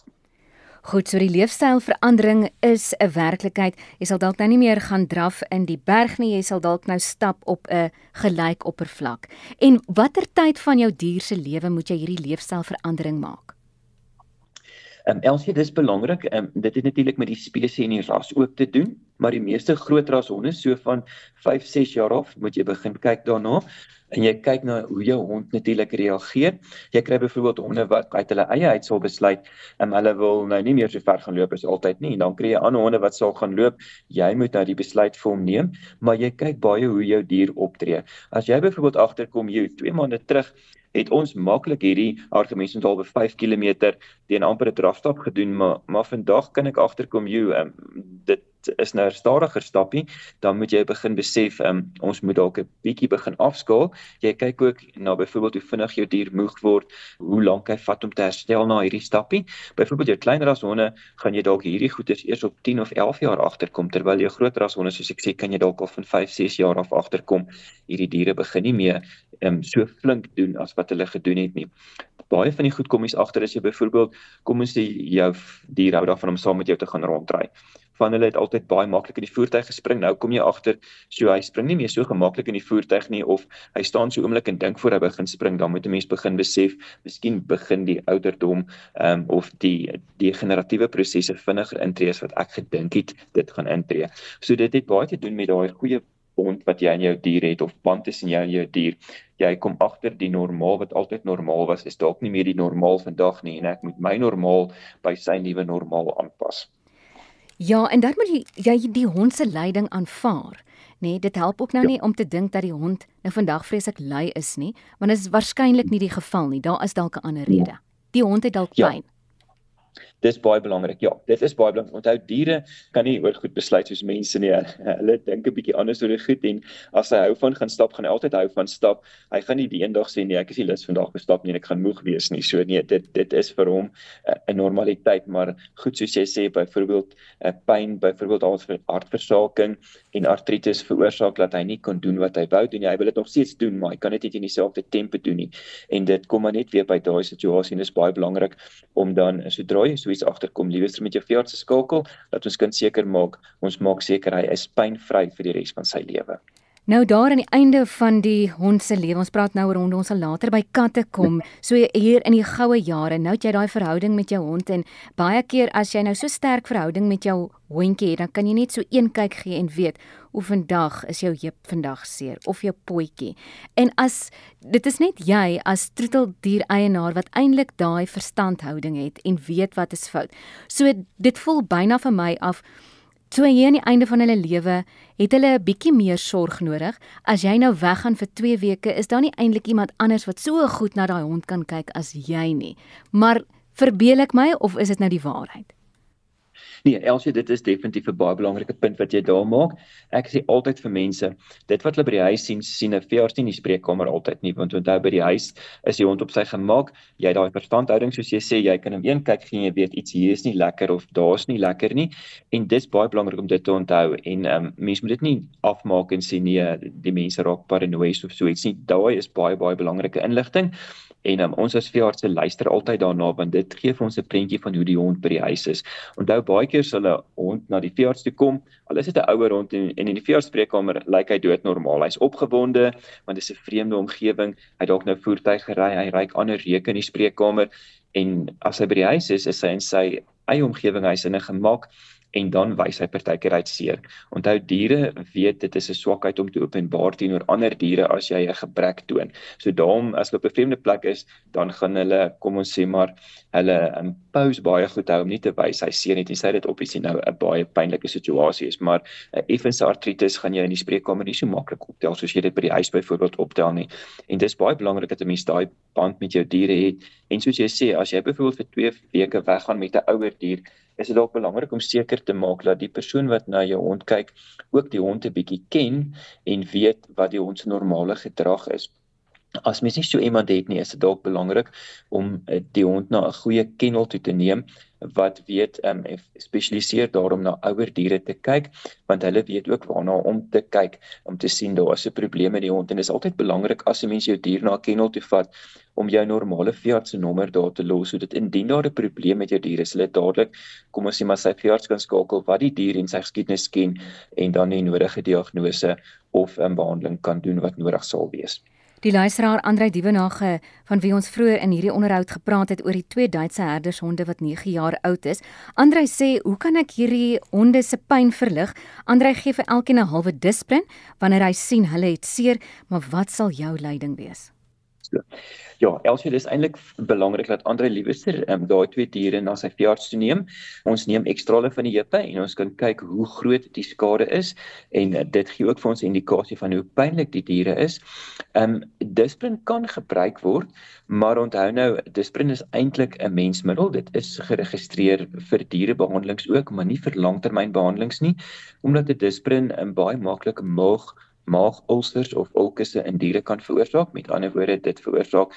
Goed, so die leefstylverandering is 'n werklikheid. Jy sal dalk nou nie meer gaan draf in die berg nie, jy sal dalk nou stap op 'n gelyk oppervlak. En watter tyd van jou dier se lewe moet jy hierdie leefstylverandering maak? Elsie, dis belangrik. Dit het natuurlik met die spesies en die ras ook te doen, maar die meeste groot ras honde, so van 5-6 jaar af, moet jy begin kyk daarna. En jy kyk na hoe jou hond natuurlik reageer. Jy kry byvoorbeeld honde wat uit hulle eie uit sal besluit, hulle wil nou nie meer so ver gaan loop as altyd nie. En dan kry jy ander honde wat sal gaan loop. Jy moet nou die besluit vir hom neem, maar jy kyk baie hoe jou dier optree. As jy byvoorbeeld agterkom, 2 maande terug het ons maklik hierdie argumente met albe 5 km teen amper 'n drafstap gedoen, maar vandag kan ek agterkom, dit is nou 'n stadiger stappie, dan moet jy begin besef, ons moet dalk 'n bietjie begin afskaal. Jy kyk ook na byvoorbeeld hoe vinnig jou dier moeg word, hoe lank hy vat om te herstel na hierdie stappie. Byvoorbeeld jou klein rashonde, gaan jy dalk hierdie goeders eers op 10 of 11 jaar agterkom, terwyl jou groot rashonde, soos ek sê, kan jy dalk al van 5-6 jaar af agterkom. Hierdie diere begin nie meer so flink doen as wat hulle gedoen het nie. Baie van die goed kom eens agter as jy byvoorbeeld, kom ons sê jou dier hou daarvan om saam met jou te gaan rondry. Van hulle het altyd baie maklik in die voertuig gespring, nou kom jy agter, so hy spring nie meer so gemaklik in die voertuig nie, of hy staan so oomblik en dink voor hy begin spring, dan moet 'n mens begin besef, miskien begin die ouderdom of die degeneratiewe prosesse vinniger intree as wat ek gedink het dit gaan intree. So dit het baie te doen met daai goeie bond wat jy en jou dier het, of band tussen jou en jou dier. Jy kom agter die normaal wat altyd normaal was, is dalk nie meer die normaal vandag nie, en ek moet my normaal by sy nuwe normaal aanpas. Ja, en dan moet jy die hond se lyding aanvaar. Nee, dit help ook nou nie om te dink dat die hond nou vandag vreeslik lui is nie, want dit is waarskynlik nie die geval nie. Daar is dalk 'n ander rede. Die hond het dalk pyn. Dis baie belangrik. Ja, dit is baie belangrik. Onthou, diere kan nie oor goed besluit soos mense nie. Hulle dink 'n bietjie anders oor die goed, en as hy hou van gaan stap, gaan hy altyd hou van stap. Hy gaan nie die eendag sê nee, ek is nie lus vandag bestap nie en ek gaan moeg wees nie. So nee, dit is vir hom 'n normaliteit, maar goed, soos jy sê, byvoorbeeld pyn, byvoorbeeld hartversaking en artritis veroorsaak dat hy nie kon doen wat hy wou doen nie. Hy wil dit nog steeds doen, maar hy kan dit nie in dieselfde tempo doen nie. En dit kom maar net weer by daai situasie, en dit is baie belangrik om dan, sodra jy soos agterkom, liewer met jou veearts skakel, dat ons kan seker maak, ons maak seker hy is pynvry vir die res van sy lewe. Nou daar aan die einde van die hond se lewe, ons praat nou oor honde, ons sal later by katte kom, so hier in die goue jare, nou het jy daai verhouding met jou hond, en baie keer as jy nou so sterk verhouding met jou hondjie het, dan kan jy net so een kyk gee en weet, hoe vandag is jou heup vandag seer, of jou potjie. En as, dit is net jy as troeteldier eienaar wat eintlik daai verstandhouding het en weet wat is fout. So dit voel byna vir my af, so hier aan die einde van hulle lewe, het hulle 'n bietjie meer sorg nodig. As jy nou weggaan vir 2 weke, is daar nie eintlik iemand anders wat so goed na daai hond kan kyk as jy nie. Maar verbeel ek my, of is dit nou die waarheid? Nee, Elsie, dit is definitief 'n baie belangrike punt wat jy daar maak. Ek sê altyd vir mense, dit wat hulle by die huis sien 'n veearts nie in die spreekkamer altyd nie, want onthou by die huis is die hond op sy gemak, jy het daai verstandhouding soos jy sê, jy kan hom een kyk gee en jy weet iets hier is nie lekker of daar's nie lekker nie, en dis baie belangrik om dit te onthou, en mense moet dit nie afmaak en sê nee, die mense raak paranoïes of so iets nie. Daai is baie belangrike inligting. En ons as veeartse luister altyd daarna, want dit gee vir ons 'n prentjie van hoe die hond by die huis is. Onthou baie keer sal 'n hond na die veearts toe kom, al is dit 'n ouer hond en in die veeartsspreekkamer lyk hy doodnormaal. Hy's opgewonde want dit is 'n vreemde omgewing. Hy dalk nou voertuig gery, hy ruik ander reuke in die spreekkamer en as hy by die huis is hy in sy eie omgewing, hy's in 'n gemak. En dan wys hy partykeer uit seer. Onthou diere weet dit is 'n swakheid om te openbaar teenoor ander diere as jy 'n gebrek toon. So daarom as hulle op 'n vreemde plek is, dan gaan hulle, kom ons sê maar, hulle pose baie goed hou om nie te wys hy seer nie, tensy dit obviously nou 'n baie pynlike situasie is, maar 'n effense artritis gaan jy in die spreekkamer nie so maklik optel soos jy dit by die huis byvoorbeeld optel nie. En dis baie belangrik dat 'n mens daai band met jou diere het. En soos jy sê, as jy byvoorbeeld vir 2 weke weggaan met 'n ouer dier, is dit dalk belangrik om seker te maak dat die persoon wat na jou hond kyk, ook die hond 'n bietjie ken en weet wat die hond se normale gedrag is. As mens nie so iemand het nie, is dit dalk belangrik om die hond na 'n goeie kennel toe te neem wat weet spesialiseer daarom na ouer diere te kyk, want hulle weet ook waarna om te kyk om te sien daar is 'n probleem met die hond. En dit is altyd belangrik as 'n mens jou dier na 'n kennel toe vat om jou normale veearts se nommer daar te los, sodat indien daar 'n probleem met jou dier is, hulle dadelik, kom ons sê maar, sy veearts kan skakel wat die dier en sy geskiedenis ken en dan die nodige diagnose of 'n behandeling kan doen wat nodig sal wees. Die luisteraar Andrei Dievenage, van wie ons vroeër in hierdie onderhoud gepraat het oor die 2 Duitse herdershonde wat 9 jaar oud is. Andrei sê, hoe kan ek hierdie honde se pyn verlig? Andrei gee vir elkeen 'n halwe disprin wanneer hy sien hulle het seer, maar wat sal jou leiding wees? Ja, Elsie, dis eintlik belangrik dat Andrei liewer daai 2 diere na sy veearts toe neem. Ons neem ekstrale van die heupe en ons kan kyk hoe groot die skade is en dit gee ook vir ons 'n indikasie van hoe pynlik die diere is. Disprin kan gebruik word, maar onthou nou, disprin is eintlik 'n mensmiddel. Dit is geregistreer vir dierebehandelings ook, maar nie vir langtermynbehandelings nie, omdat 'n disprin baie maklik maagulsers of ulkusse in diere kan veroorsaak. Met ander woorde, dit veroorsaak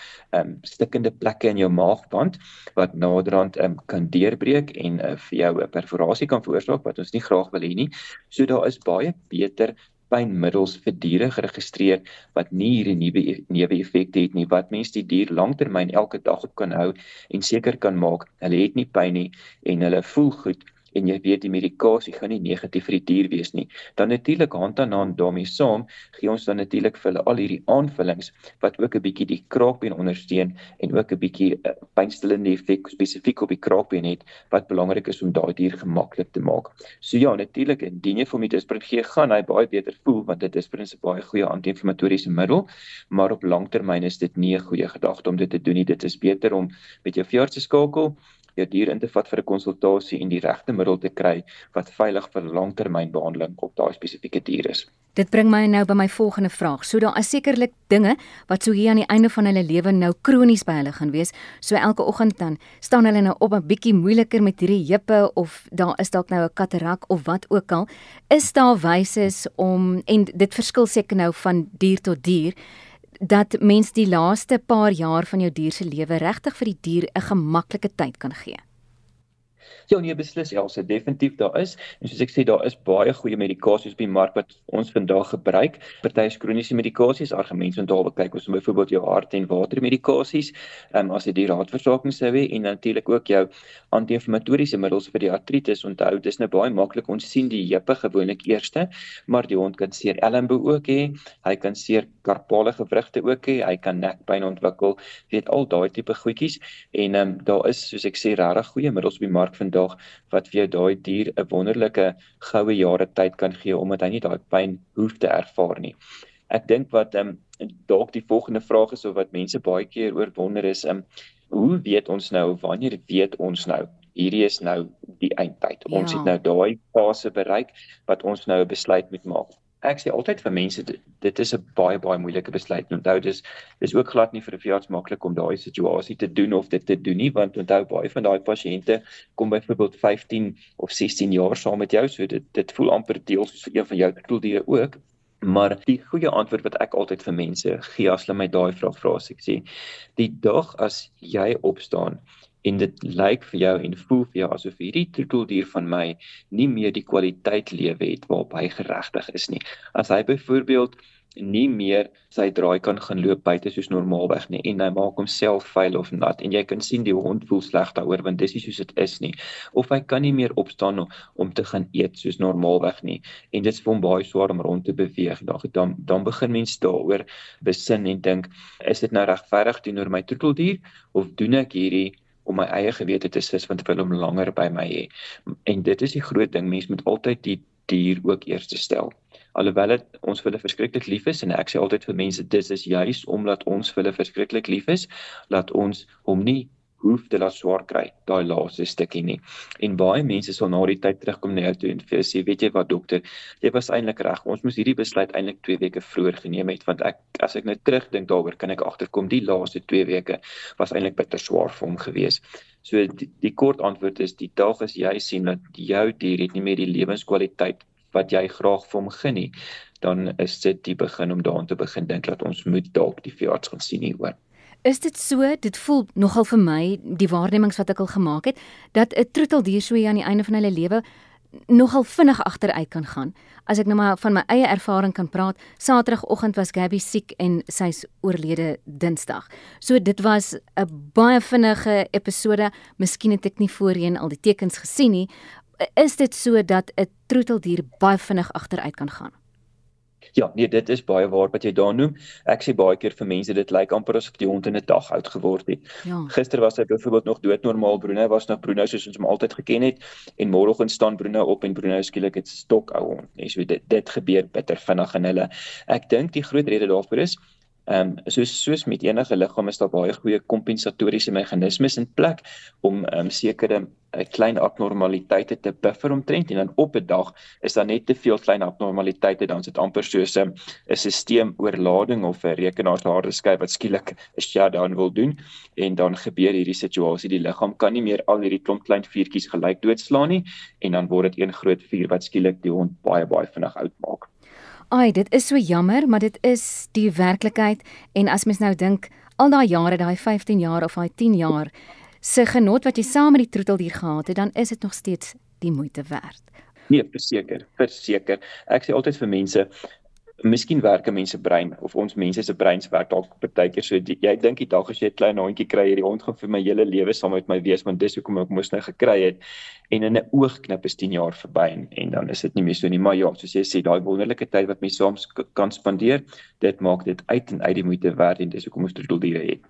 stikkende plekke in jou maagband wat naderhand kan deurbreek en vir jou 'n perforasie kan veroorsaak wat ons nie graag wil hê nie. So daar is baie beter pynmiddels vir diere geregistreer wat nie hierdie neeweffekte het nie, wat mens die dier langtermyn elke dag op kan hou en seker kan maak hulle het nie pyn nie en hulle voel goed. En jy weet die medikasie gaan nie negatief vir die dier wees nie. Dan natuurlik hand aan hand daarmee saam, gee ons dan natuurlik vir hulle al hierdie aanvullings wat ook 'n bietjie die kraakbeen ondersteun en ook 'n bietjie pynstillende effek spesifiek op die kraakbeen het, wat belangrik is om daai dier gemaklik te maak. So ja, natuurlik, indien jy vir hom die disprin gee, gaan hy baie beter voel, want dit is vir 'n baie goeie anti-inflammatoriese middel, maar op langtermyn is dit nie 'n goeie gedagte om dit te doen nie. Dit is beter om met jou veearts te skakel, jou dier in te vat vir 'n konsultasie en die regte middel te kry wat veilig vir langtermynbehandeling op daai spesifieke dier is. Dit bring my nou by my volgende vraag. So daar is sekerlik dinge wat so hier aan die einde van hulle lewe nou kronies by hulle gaan wees. So elke oggend dan staan hulle nou op 'n bietjie moeiliker met hierdie heupe of daar is dalk nou 'n katarak of wat ook al. Is daar wyse om, en dit verskil seker nou van dier tot dier, dat mens die laaste paar jaar van jou dier se lewe regtig vir die dier 'n gemaklike tyd kan gee? Ja, nee, beslis, Elsa, definitief daar is. En soos ek sê, daar is baie goeie medikasies op die mark wat ons vandag gebruik. Party is kroniese medikasies, argumentsondaal kyk ons byvoorbeeld jou hart- en watermedikasies, as jy die hartversaking sou hê, en natuurlik ook jou anti-inflammatoriese middels vir die artritis. Onthou, dis nou baie maklik, ons sien die heupe gewoonlik eerste, maar die hond kan seer elmboog ook hê, hy kan seer karpale gewrigte ook hê, hy kan nekpyn ontwikkel, weet al daai tipe goedjies, en daar is, soos ek sê, regtig goeie middels op die mark vandag wat vir jou daai dier 'n wonderlike goue jare tyd kan gee omdat hy nie daai pyn hoef te ervaar nie. Ek dink wat dalk die volgende vraag is of wat mense baie keer oor wonder is, hoe weet ons nou, wanneer weet ons nou hierdie is nou die eindtyd. Ons het nou daai fase bereik wat ons nou 'n besluit moet maak. Ek sê altyd vir mense, dit is 'n baie moeilike besluit. Onthou, dis ook glad nie vir 'n veearts maklik om daai situasie te doen of dit te doen nie, want onthou, baie van daai pasiënte kom byvoorbeeld 15 of 16 jaar saam met jou, so dit voel amper deels soos vir een van jou troeteldiere ook. Maar die goeie antwoord wat ek altyd vir mense gee as hulle my daai vraag vra, as ek sê, die dag as jy opstaan en dit lyk vir jou en voel vir jou asof hierdie troeteldier van my nie meer die kwaliteit lewe het waarop hy geregtig is nie. As hy byvoorbeeld nie meer sy draai kan gaan loop buite soos normaalweg nie en hy maak homself vuil of nat en jy kan sien die hond voel sleg daaroor want dis nie soos dit is nie, of hy kan nie meer opstaan om te gaan eet soos normaalweg nie en dit is vir hom baie swaar om rond te beweeg, dan begin mens daaroor besin en dink, is dit nou regverdig teenoor my troeteldier of doen ek hierdie om my eie gewete te sis, want ek wil hom langer by my hê. En dit is die groot ding, mens moet altyd die dier ook eers stel. Alhoewel ons vir hulle verskriklik lief is, en ek sê altyd vir mense, dit is juis omdat ons vir hulle verskriklik lief is, laat ons hom nie hoef te laat swaar kry, daai laaste stukkie nie. En baie mense sal na die tyd terugkom na jou toe en vir jou sê, weet jy wat dokter, jy was eintlik reg, ons moes hierdie besluit eintlik 2 weke vroeër geneem het, want as ek nou terugdink daaroor, kan ek agterkom, die laaste 2 weke was eintlik bitter swaar vir hom gewees. So die kort antwoord is, die dag as jy sien dat jou dier het nie meer die lewenskwaliteit wat jy graag vir hom gun nie, dan is dit die begin om daaraan te begin dink, dat ons moet dalk die veearts gaan sien hieroor. Is dit so, dit voel nogal vir my, die waarnemings wat ek al gemaak het, dat 'n troeteldier so aan die einde van hulle lewe nogal vinnig agteruit kan gaan. As ek nou maar van my eie ervaring kan praat, Saterdagoggend was Gabby siek en sy's oorlede Dinsdag. So dit was 'n baie vinnige episode, miskien het ek nie voorheen al die tekens gesien nie. Is dit so dat 'n troeteldier baie vinnig agteruit kan gaan? Ja, nee, dit is baie waar wat jy daar noem. Ek sê baie keer vir mense, dit lyk amper asof die hond in 'n dag oud geword het. Ja. Gister was hy byvoorbeeld nog doodnormaal, Bruno was nog Bruno soos ons hom altyd geken het, en môreoggend staan Bruno op en Bruno skielik het 'n stokou hond. So dit gebeur bitter vinnig in hulle. Ek dink die groot rede daarvoor is, soos met enige liggaam is daar baie goeie kompensatoriese meganismes in plek om sekere klein abnormaliteite te buffer omtrent, en dan op 'n dag is daar net te veel klein abnormaliteite, dan is dit amper soos 'n systeemoorlading of 'n rekenaarsharde skyf wat skielik 'n shutdown wil doen, en dan gebeur hierdie situasie, die liggaam kan nie meer al hierdie klomp klein vuurtjies gelyk doodslaan nie, en dan word dit een groot vuur wat skielik die hond baie vinnig oud maak. Ai, dit is so jammer, maar dit is die werklikheid, en as mens nou dink, al daai jare, daai 15 jaar of daai 10 jaar, se genot wat jy saam met die troeteldier gehad het, dan is dit nog steeds die moeite werd. Nee, verseker. Ek sê altyd vir mense, miskien werk 'n mens se brein, of ons mense se breins werk dalk partykeer so, jy dink die dag as jy 'n klein hondjie kry, hierdie hond gaan vir my hele lewe saam met my wees, want dis hoekom ek mos nou gekry het, en in 'n oogknip is 10 jaar verby, en dan is dit nie meer so nie, maar ja, soos jy sê, daai wonderlike tyd wat mens saam kan spandeer, dit maak dit uit en uit die moeite werd, en dis hoekom ons troeteldiere het.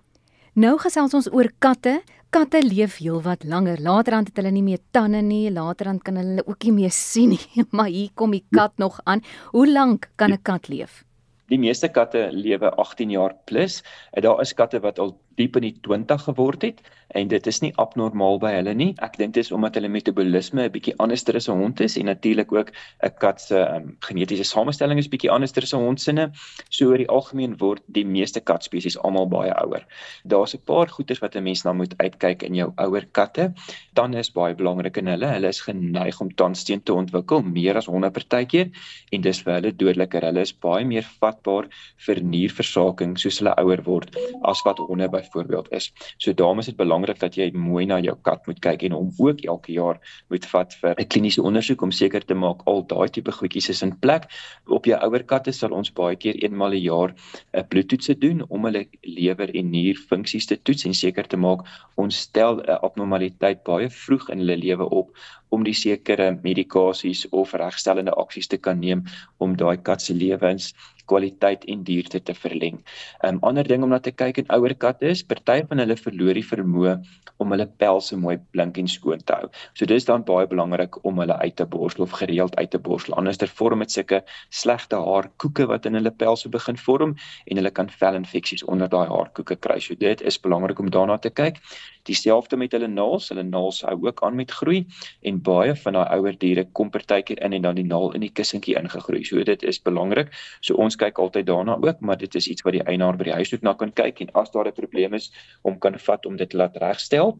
Nou gesels ons oor katte. Katte leef heelwat langer. Laterand het hulle nie meer tande nie, laterand kan hulle ook nie meer sien nie, maar hier kom die kat nog aan. Hoe lank kan 'n kat leef? Die meeste katte lewe 18 jaar plus. Daar is katte wat al diep in die 20 geword het, en dit is nie abnormaal by hulle nie. Ek dink dit is omdat hulle metabolisme 'n bietjie anderster as 'n hond is, en natuurlik ook 'n kat se genetiese samestelling is bietjie anderster as 'n hond se. So oor die algemeen word die meeste katspesies almal baie ouer. Daar's 'n paar goeters wat 'n mens na moet uitkyk in jou ouer katte. Tande is baie belangrik in hulle. Hulle is geneig om tandsteen te ontwikkel, meer as honde partykeer, en dis vir hulle dodeliker. Hulle is baie meer vatbaar vir nierversaking soos hulle ouer word as wat honde byvoorbeeld is. So daarom is dit belangrik dat jy mooi na jou kat moet kyk en hom ook elke jaar moet vat vir 'n kliniese ondersoek om seker te maak al daai tipe goedjies is in plek. Op jou ouer katte sal ons baie keer eenmal 'n jaar 'n bloedtoetse doen om hulle lewer en nierfunksies te toets en seker te maak ons stel 'n abnormaliteit baie vroeg in hulle lewe op om die sekere medikasies of regstellende aksies te kan neem om daai kat se lewenskwaliteit en duurte te verleng. Ander ding om na te kyk in ouer katte is, party van hulle verloor die vermoë om hulle pelse mooi blink en skoon te hou. So dis dan baie belangrik om hulle uit te borstel of gereeld uit te borstel. Anderster vorm dit sulke slegte haarkoeke wat in hulle pelse begin vorm en hulle kan velinfeksies onder daai haarkoeke kry. So dit is belangrik om daarna te kyk. Dieselfde met hulle naels hou ook aan met groei en baie van daai ouer diere kom partykeer in en dan die naal in die kussentjie ingegroei. So dit is belangrik. So ons kyk altyd daarna ook, maar dit is iets wat die eienaar by die huis ook na kan kyk en as daar 'n probleem is, om kan vat om dit te laat regstel.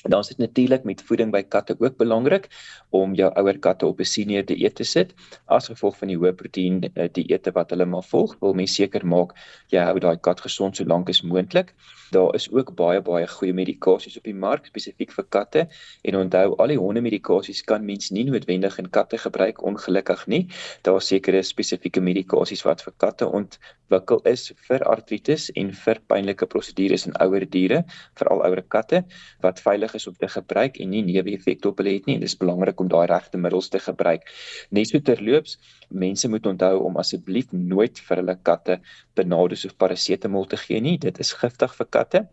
Dan is dit natuurlik met voeding by katte ook belangrik om jou ouer katte op 'n senior dieet te sit. As gevolg van die hoë proteïen dieete wat hulle maar volg, wil mens seker maak jy hou daai kat gesond so lank as moontlik. Daar is ook baie goeie medikasies op die mark spesifiek vir katte en onthou al die hondemedikasies kan mens nie noodwendig in katte gebruik, ongelukkig nie. Daar is sekere spesifieke medikasies wat vir katte ontwikkel is vir artritis en vir pynlike prosedures in ouer diere, veral ouer katte wat veilig is om te gebruik en nie neeweffekte op hulle het nie. En dit is belangrik om daai regte middels te gebruik. Net so terloops, mense moet onthou om asseblief nooit vir hulle katte Benadryl of parasetamol te gee nie. Dit is giftig vir katte.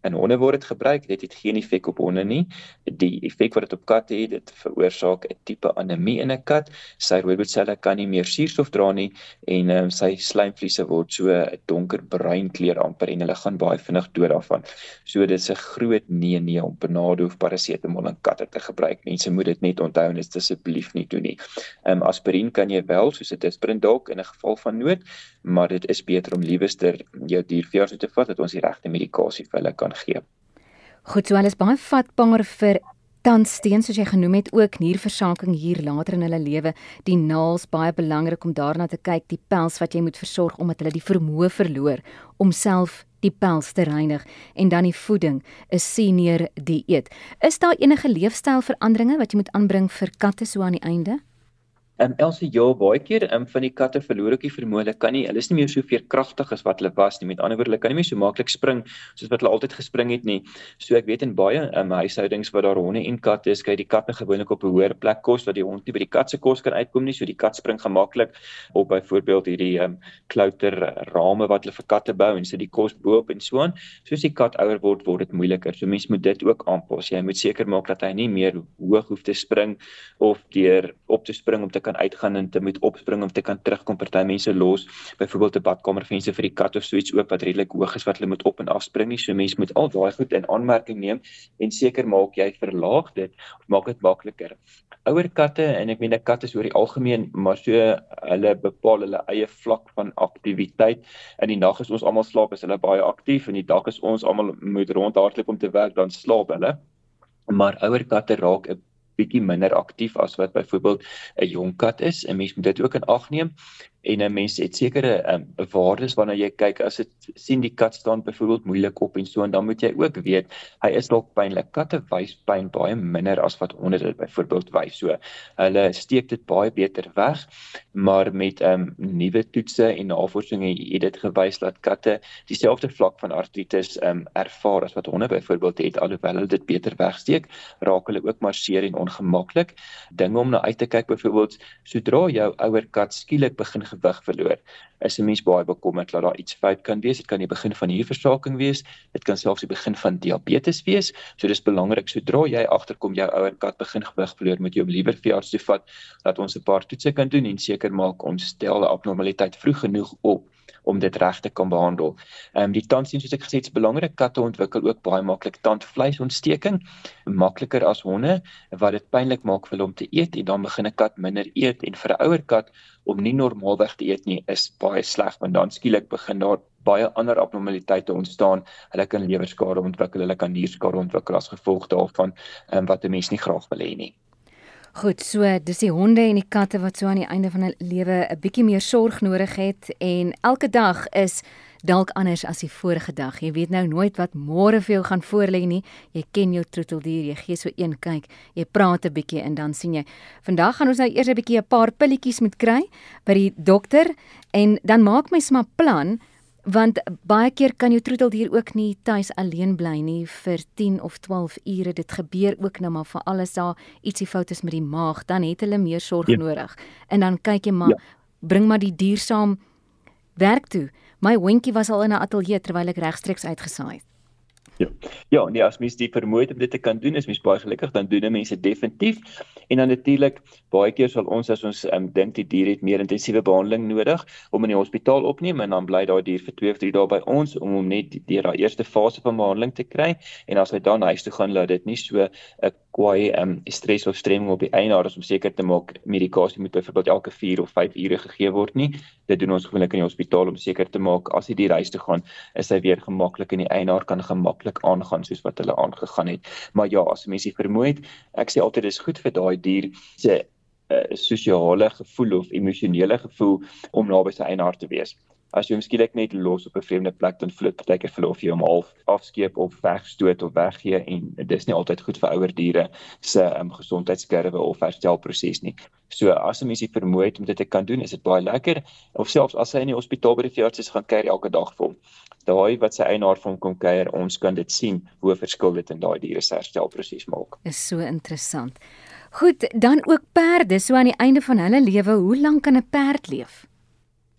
In honde word dit gebruik, dit het geen effek op honde nie. Die effek wat dit op katte het, dit veroorsaak 'n tipe anemie in 'n kat. Sy rooi bloedselle kan nie meer suurstof dra nie en sy slijmvliese word so 'n donkerbruin kleur amper en hulle gaan baie vinnig dood daarvan. So dit is 'n groot nee om Benadryl of parasetamol in katte te gebruik. Mense moet dit net onthou en dit asseblief nie doen nie. Aspirien kan jy wel, soos 'n disprin dalk in 'n geval van nood, maar dit is beter om liewer jou dier veearts toe te vat dat ons die regte medikasie vir hulle kan gee. Goed, so hulle is baie vatbaar vir tandsteen, soos jy genoem het, ook nierversaking hier later in hulle lewe. Die naels, baie belangrik om daarna te kyk, die pels wat jy moet versorg omdat hulle die vermoë verloor om self die pels te reinig en dan die voeding, 'n senior dieet. Is daar enige leefstylveranderinge wat jy moet aanbring vir katte so aan die einde? Elsie, ja, baie keer van die katte verloor ook die vermoë. Hulle is nie meer so veerkragtig as wat hulle was nie. Met ander woorde, hulle kan nie meer so maklik spring soos wat hulle altyd gespring het nie. So ek weet in baie huishoudings waar daar honde en katte is, kry die katte gewoonlik op 'n hoër plek kos dat die hond nie by die kat se kos kan uitkom nie. So die kat spring gemaklik op byvoorbeeld hierdie klouterrame wat hulle vir katte bou en sit die kos bo-op en so aan. Soos die kat ouer word dit moeiliker. So mens moet dit ook aanpas. Jy moet seker maak dat hy nie meer hoog hoef te spring of deur op te spring om te kan uitgaan en te moet opspring om te kan terugkom. Party mense los byvoorbeeld 'n badkamervenster vir die kat of so iets oop wat redelik hoog is wat hulle moet op en afspring nie. So mense moet al daai goed in aanmerking neem en seker maak jy verlaag dit of maak dit makliker. Ouer katte en ek meen 'n kat is oor die algemeen, maar so hulle bepaal hulle eie vlak van aktiwiteit. In die nag is ons almal slaap, is hulle baie aktief en die dag is ons almal moet rondhardloop om te werk, dan slaap hulle. Maar ouer katte raak 'n bietjie minder aktief as wat byvoorbeeld 'n jong kat is. En mens moet dit ook in ag neem. En 'n mens het sekere waardes wanneer jy kyk as dit sien die kat staan byvoorbeeld moeilik op en so en dan moet jy ook weet hy is dalk pynlik. Katte wys pyn baie minder as wat honde dit byvoorbeeld wys. So hulle steek dit baie beter weg, maar met nuwe toetse en navorsing het dit gewys dat katte dieselfde vlak van artritis ervaar as wat honde byvoorbeeld het, alhoewel hulle dit beter wegsteek, raak hulle ook maar seer en ongemaklik. Dinge om na uit te kyk byvoorbeeld, sodra jou ouer kat skielik begin gewig verloor, is 'n mens baie bekommerd dat daar iets fout kan wees. Dit kan die begin van nierversaking wees, dit kan selfs die begin van diabetes wees. So dis belangrik, sodra jy agterkom jou ouer kat begin gewig verloor, moet jy hom liewer veearts toe vat, dat ons 'n paar toetse kan doen en seker maak ons stel 'n abnormaliteit vroeg genoeg op om dit reg te kan behandel. Die tandsteen, soos ek gesê het, is belangrik. Katte ontwikkel ook baie maklik tandvleisontsteking, makliker as honde, wat dit pynlik maak vir hulle om te eet en dan begin 'n kat minder eet en vir 'n ouer kat om nie normaalweg te eet nie is baie sleg, want dan skielik begin daar baie ander abnormaliteite ontstaan. Hulle kan lewerskade ontwikkel, hulle kan nierskade ontwikkel as gevolg daarvan, wat 'n mens nie graag wil hê nie. Goed, so dis die honde en die katte wat so aan die einde van 'n lewe 'n bietjie meer sorg nodig het en elke dag is dalk anders as die vorige dag. Jy weet nou nooit wat môre vir jou gaan voorlê nie. Jy ken jou troeteldier, jy gee so een kyk, jy praat 'n bietjie en dan sien jy. Vandag gaan ons nou eers 'n bietjie 'n paar pilletjies moet kry by die dokter en dan maak mens maar plan. Want baie keer kan jou troeteldier ook nie tuis alleen bly nie vir 10 of 12 ure. Dit gebeur ook nou maar vir alles daar ietsie fout is met die maag, dan het hulle meer sorg nodig. En dan kyk jy maar, bring maar die dier saam werk toe. My hondjie was al in 'n ateljee terwyl ek regstreeks uitgesaai het. Ja, nee, as mens die vermoed om dit te kan doen, is mens baie gelukkig, dan doen mense definitief. En dan natuurlik, baie keer sal ons as ons dink die dier het meer intensiewe behandeling nodig, om in die hospitaal opneem en dan bly daai dier vir 2 of 3 dae by ons om hom net deur daai eerste fase van behandeling te kry. En as hy dan huis toe gaan, laat dit nie so 'n kwaai stres of stremming op die eienaar is om seker te maak medikasie moet byvoorbeeld elke 4 of 5 ure gegee word nie. Dit doen ons gewoonlik in die hospitaal om seker te maak as die dier huis toe gaan, is hy weer gemaklik en die eienaar kan gemaklik aangaan soos wat hulle aangegaan het. Maar ja, as mense vermoed, ek sê altyd dis goed vir daai dier se sosiale gevoel of emosionele gevoel om naby sy eienaar te wees. As jy hom skielik net los op 'n vreemde plek, dan voel dit partykeer vir of jy hom half afskeep of wegstoot of weggee en dis nie altyd goed vir ouer diere se gesondheidskurwe of herstelproses nie. So as 'n mens die vermoed om dit te kan doen, is dit baie lekker. Of selfs as hy in die hospitaal by die veearts is, gaan kuier elke dag vir hom. Daai wat sy eienaar vir hom kom kuier, ons kan dit sien hoe verskil dit in daai diere se herstelproses maak. Is so interessant. Goed, dan ook perde, so aan die einde van hulle lewe, hoe lank kan 'n perd leef?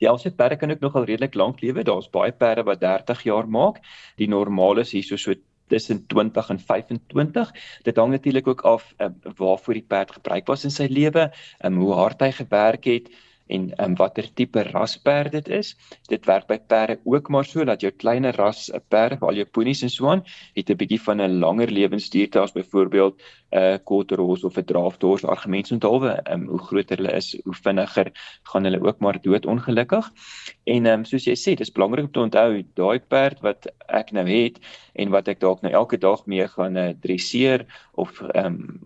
Ja, ons perde kan ook nogal redelik lank lewe. Daar's baie perde wat 30 jaar maak. Die normale is hier so tussen 20 en 25. Dit hang natuurlik ook af waarvoor die perd gebruik was in sy lewe, hoe hard hy gewerk het en watter tipe rasperd dit is. Dit werk by perde ook maar so dat jou kleiner ras perde, al jou ponies en so aan, het 'n bietjie van 'n langer lewensduurte as byvoorbeeld 'n quarterhorse of 'n draaftehorse. Argumentsonthaalwe, hoe groter hulle is, hoe vinniger gaan hulle ook maar dood ongelukkig. En soos jy sê, dis belangrik om te onthou, daai perd wat ek nou het en wat ek dalk nou elke dag mee gaan dresseer of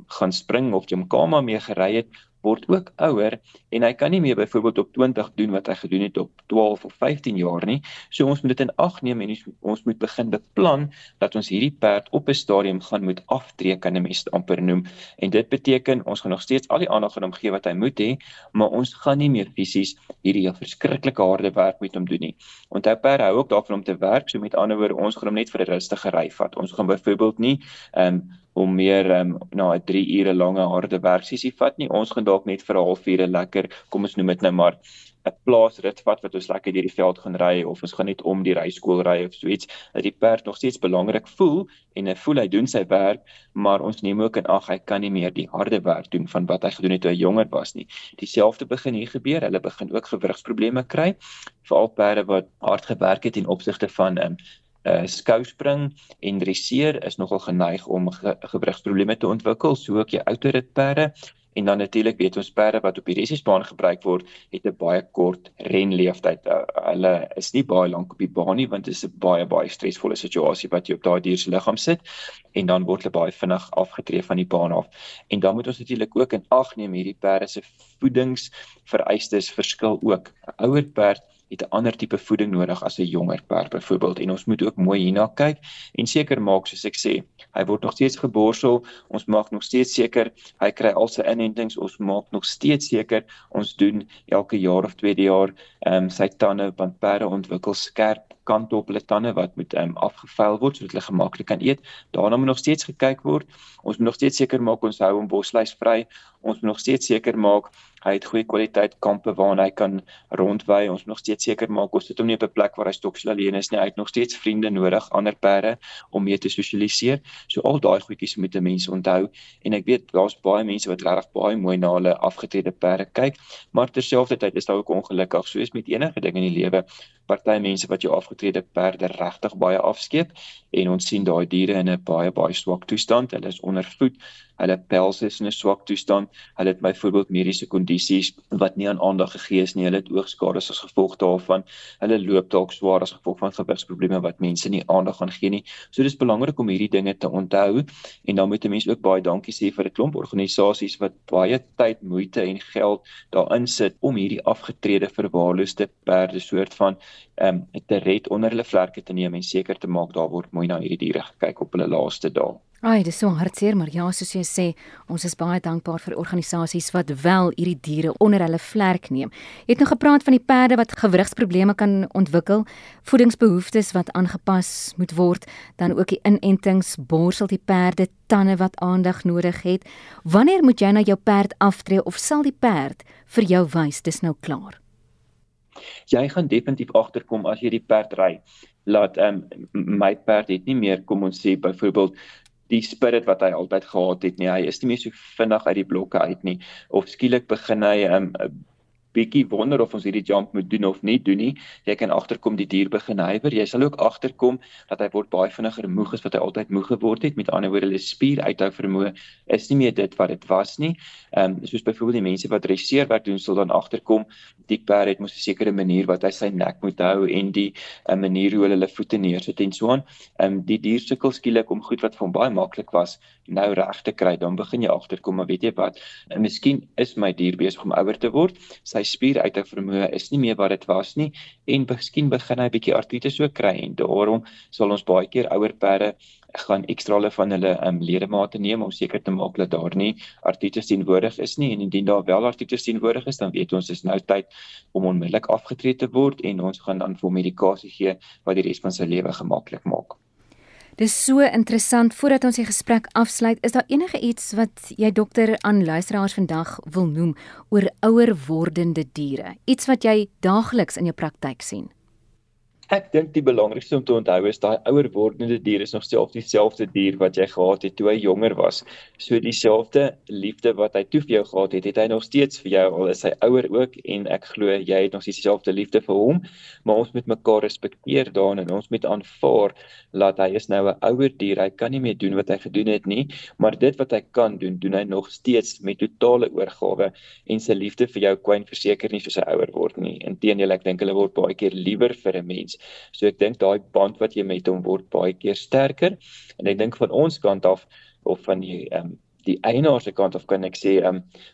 gaan spring of Gymkhana mee gery het, word ook ouer en hy kan nie meer byvoorbeeld op 20 doen wat hy gedoen het op 12 of 15 jaar nie. So ons moet dit in ag neem en ons moet begin beplan dat ons hierdie perd op 'n stadium gaan moet aftree, kan 'n mens amper noem. En dit beteken ons gaan nog steeds al die aandag aan hom gee wat hy moet hê, maar ons gaan nie meer fisies hierdie verskriklike harde werk met hom doen nie. Onthou perde hou ook daarvan om te werk, so met ander woorde, ons gaan hom net vir 'n rustige ry vat. Ons gaan byvoorbeeld nie om meer na 'n 3 ure lange harde werksessie vat nie. Ons gaan dalk net vir 'n halfuur lekker, kom ons noem dit nou maar 'n plaasrit vat wat ons lekker deur die veld gaan ry of ons gaan net om die ryskool ry of so iets, dat die perd nog steeds belangrik voel en voel hy doen sy werk, maar ons neem ook in ag hy kan nie meer die harde werk doen van wat hy gedoen het toe hy jonger was nie. Dieselfde begin hier gebeur, hulle begin ook gewrigsprobleme kry, veral perde wat hard gewerk het in opsigte van skouspring en dresseer is nogal geneig om gewrigsprobleme te ontwikkel, so ook jou outerritperde. En dan natuurlik weet ons perde wat op die resiesbaan gebruik word, het 'n baie kort renleeftyd. Hulle is nie baie lank op die baan nie, want dit is 'n baie stresvolle situasie wat jy op daai dier se liggaam sit en dan word hulle baie vinnig afgetree van die baan af. En dan moet ons natuurlik ook in ag neem hierdie perde se voedingsvereistes verskil ook. 'n Ouer perd het 'n ander tipe voeding nodig as 'n jonger perd byvoorbeeld en ons moet ook mooi hierna kyk en seker maak, soos ek sê, hy word nog steeds geborsel, ons maak nog steeds seker hy kry al sy inentings, ons maak nog steeds seker ons doen elke jaar of tweede jaar sy tande, want perde ontwikkel skerp kante op hulle tande wat moet afgevuil word sodat hulle gemaklik kan eet. Daarna moet nog steeds gekyk word. Ons moet nog steeds seker maak ons hou hom bosluisvry. Ons moet nog steeds seker maak hy het goeie kwaliteit kampe waarna hy kan rondwy. Ons moet nog steeds seker maak ons sit hom nie op 'n plek waar hy stoksel alleen is nie. Hy het nog steeds vriende nodig, ander perde om mee te sosialiseer. So al daai goedjies moet mense onthou en ek weet daar's baie mense wat regtig baie mooi na hulle afgetrede perde kyk, maar terselfdertyd is daar ook ongelukkig soos met enige ding in die lewe, party mense wat jou afgetrede perde regtig baie afskeep en ons sien daai diere in 'n baie swak toestand. Hulle is ondervoed, hulle pels is in 'n swak toestand, hulle het byvoorbeeld mediese kondisies wat nie aan aandag gegee is nie, hulle het oogskades as gevolg daarvan, hulle loop dalk swaar as gevolg van gewigsprobleme wat mense nie aandag aan gee nie. So dis belangrik om hierdie dinge te onthou en dan moet 'n mens ook baie dankie sê vir 'n klomp organisasies wat baie tyd, moeite en geld daarin sit om hierdie afgetrede verwaarloosde perde soort van te red onder hulle vlerke te neem en seker te maak daar word mooi na hierdie diere gekyk op hulle laaste dae. Ai, dis so hartseer, maar ja, soos jy sê, ons is baie dankbaar vir organisasies wat wel hierdie diere onder hulle vlerk neem. Jy het nog gepraat van die perde wat gewrigsprobleme kan ontwikkel, voedingsbehoeftes wat aangepas moet word, dan ook die inentings, borsel die perde, tande wat aandag nodig het. Wanneer moet jy na jou perd aftree of sal die perd vir jou wys dis nou klaar? Jy gaan definitief agterkom as jy die perd ry, laat my perd het nie meer, kom ons sê byvoorbeeld die spirit wat hy altyd gehad het nie, hy is nie meer so vinnig uit die blokke uit nie, of skielik begin hy bietjie wonder of ons hierdie jump moet doen of nie doen nie. Jy kan agterkom die dier begin huiwer. Jy sal ook agterkom dat hy word baie vinniger moeg as wat hy altyd moeg geword het. Met ander woorde, hulle spieruithou vermoë is nie meer dit wat dit was nie. Soos byvoorbeeld die mense wat dresseerwerk doen, sal dan agterkom die perd het mos 'n sekere manier wat hy sy nek moet hou en die manier hoe hulle voete neersit en so aan. Die dier sukkel skielik om goed wat vir hom baie maklik was nou reg te kry. Dan begin jy agterkom, maar weet jy wat? Miskien is my dier besig om ouer te word. Sy spieruithou vermoë is nie meer wat dit was nie en miskien begin hy 'n bietjie artritis ook kry en daarom sal ons baie keer ouer perde gaan ekstra hulle van hulle ledemate neem om seker te maak dat daar nie artritis teenwoordig is nie, en indien daar wel artritis teenwoordig is, dan weet ons dis nou tyd om onmiddellik afgetree te word en ons gaan dan vir medikasie gee wat die res van sy lewe gemaklik maak. Dis so interessant. Voordat ons die gesprek afsluit, is daar enige iets wat jy dokter aan luisteraars vandag wil noem oor ouer wordende diere? Iets wat jy daagliks in jou praktyk sien? Ek dink die belangrikste om te onthou is daai ouer wordende dier is nog steeds dieselfde dier wat jy gehad het toe hy jonger was. So dieselfde liefde wat hy toe vir jou gehad het hy nog steeds vir jou, al is hy ouer ook, en ek glo jy het nog dieselfde liefde vir hom, maar ons moet mekaar respekteer daarin en ons moet aanvaar dat hy is nou 'n ouer dier, hy kan nie meer doen wat hy gedoen het nie, maar dit wat hy kan doen, doen hy nog steeds met totale oorgawe en sy liefde vir jou kwyn verseker nie soos hy ouer word nie. Inteendeel, ek dink hulle word baie keer liewer vir 'n mens. So ek dink daai band wat jy met hom word baie keer sterker, en ek dink van ons kant af, of van die eienaar se kant af kan ek sê,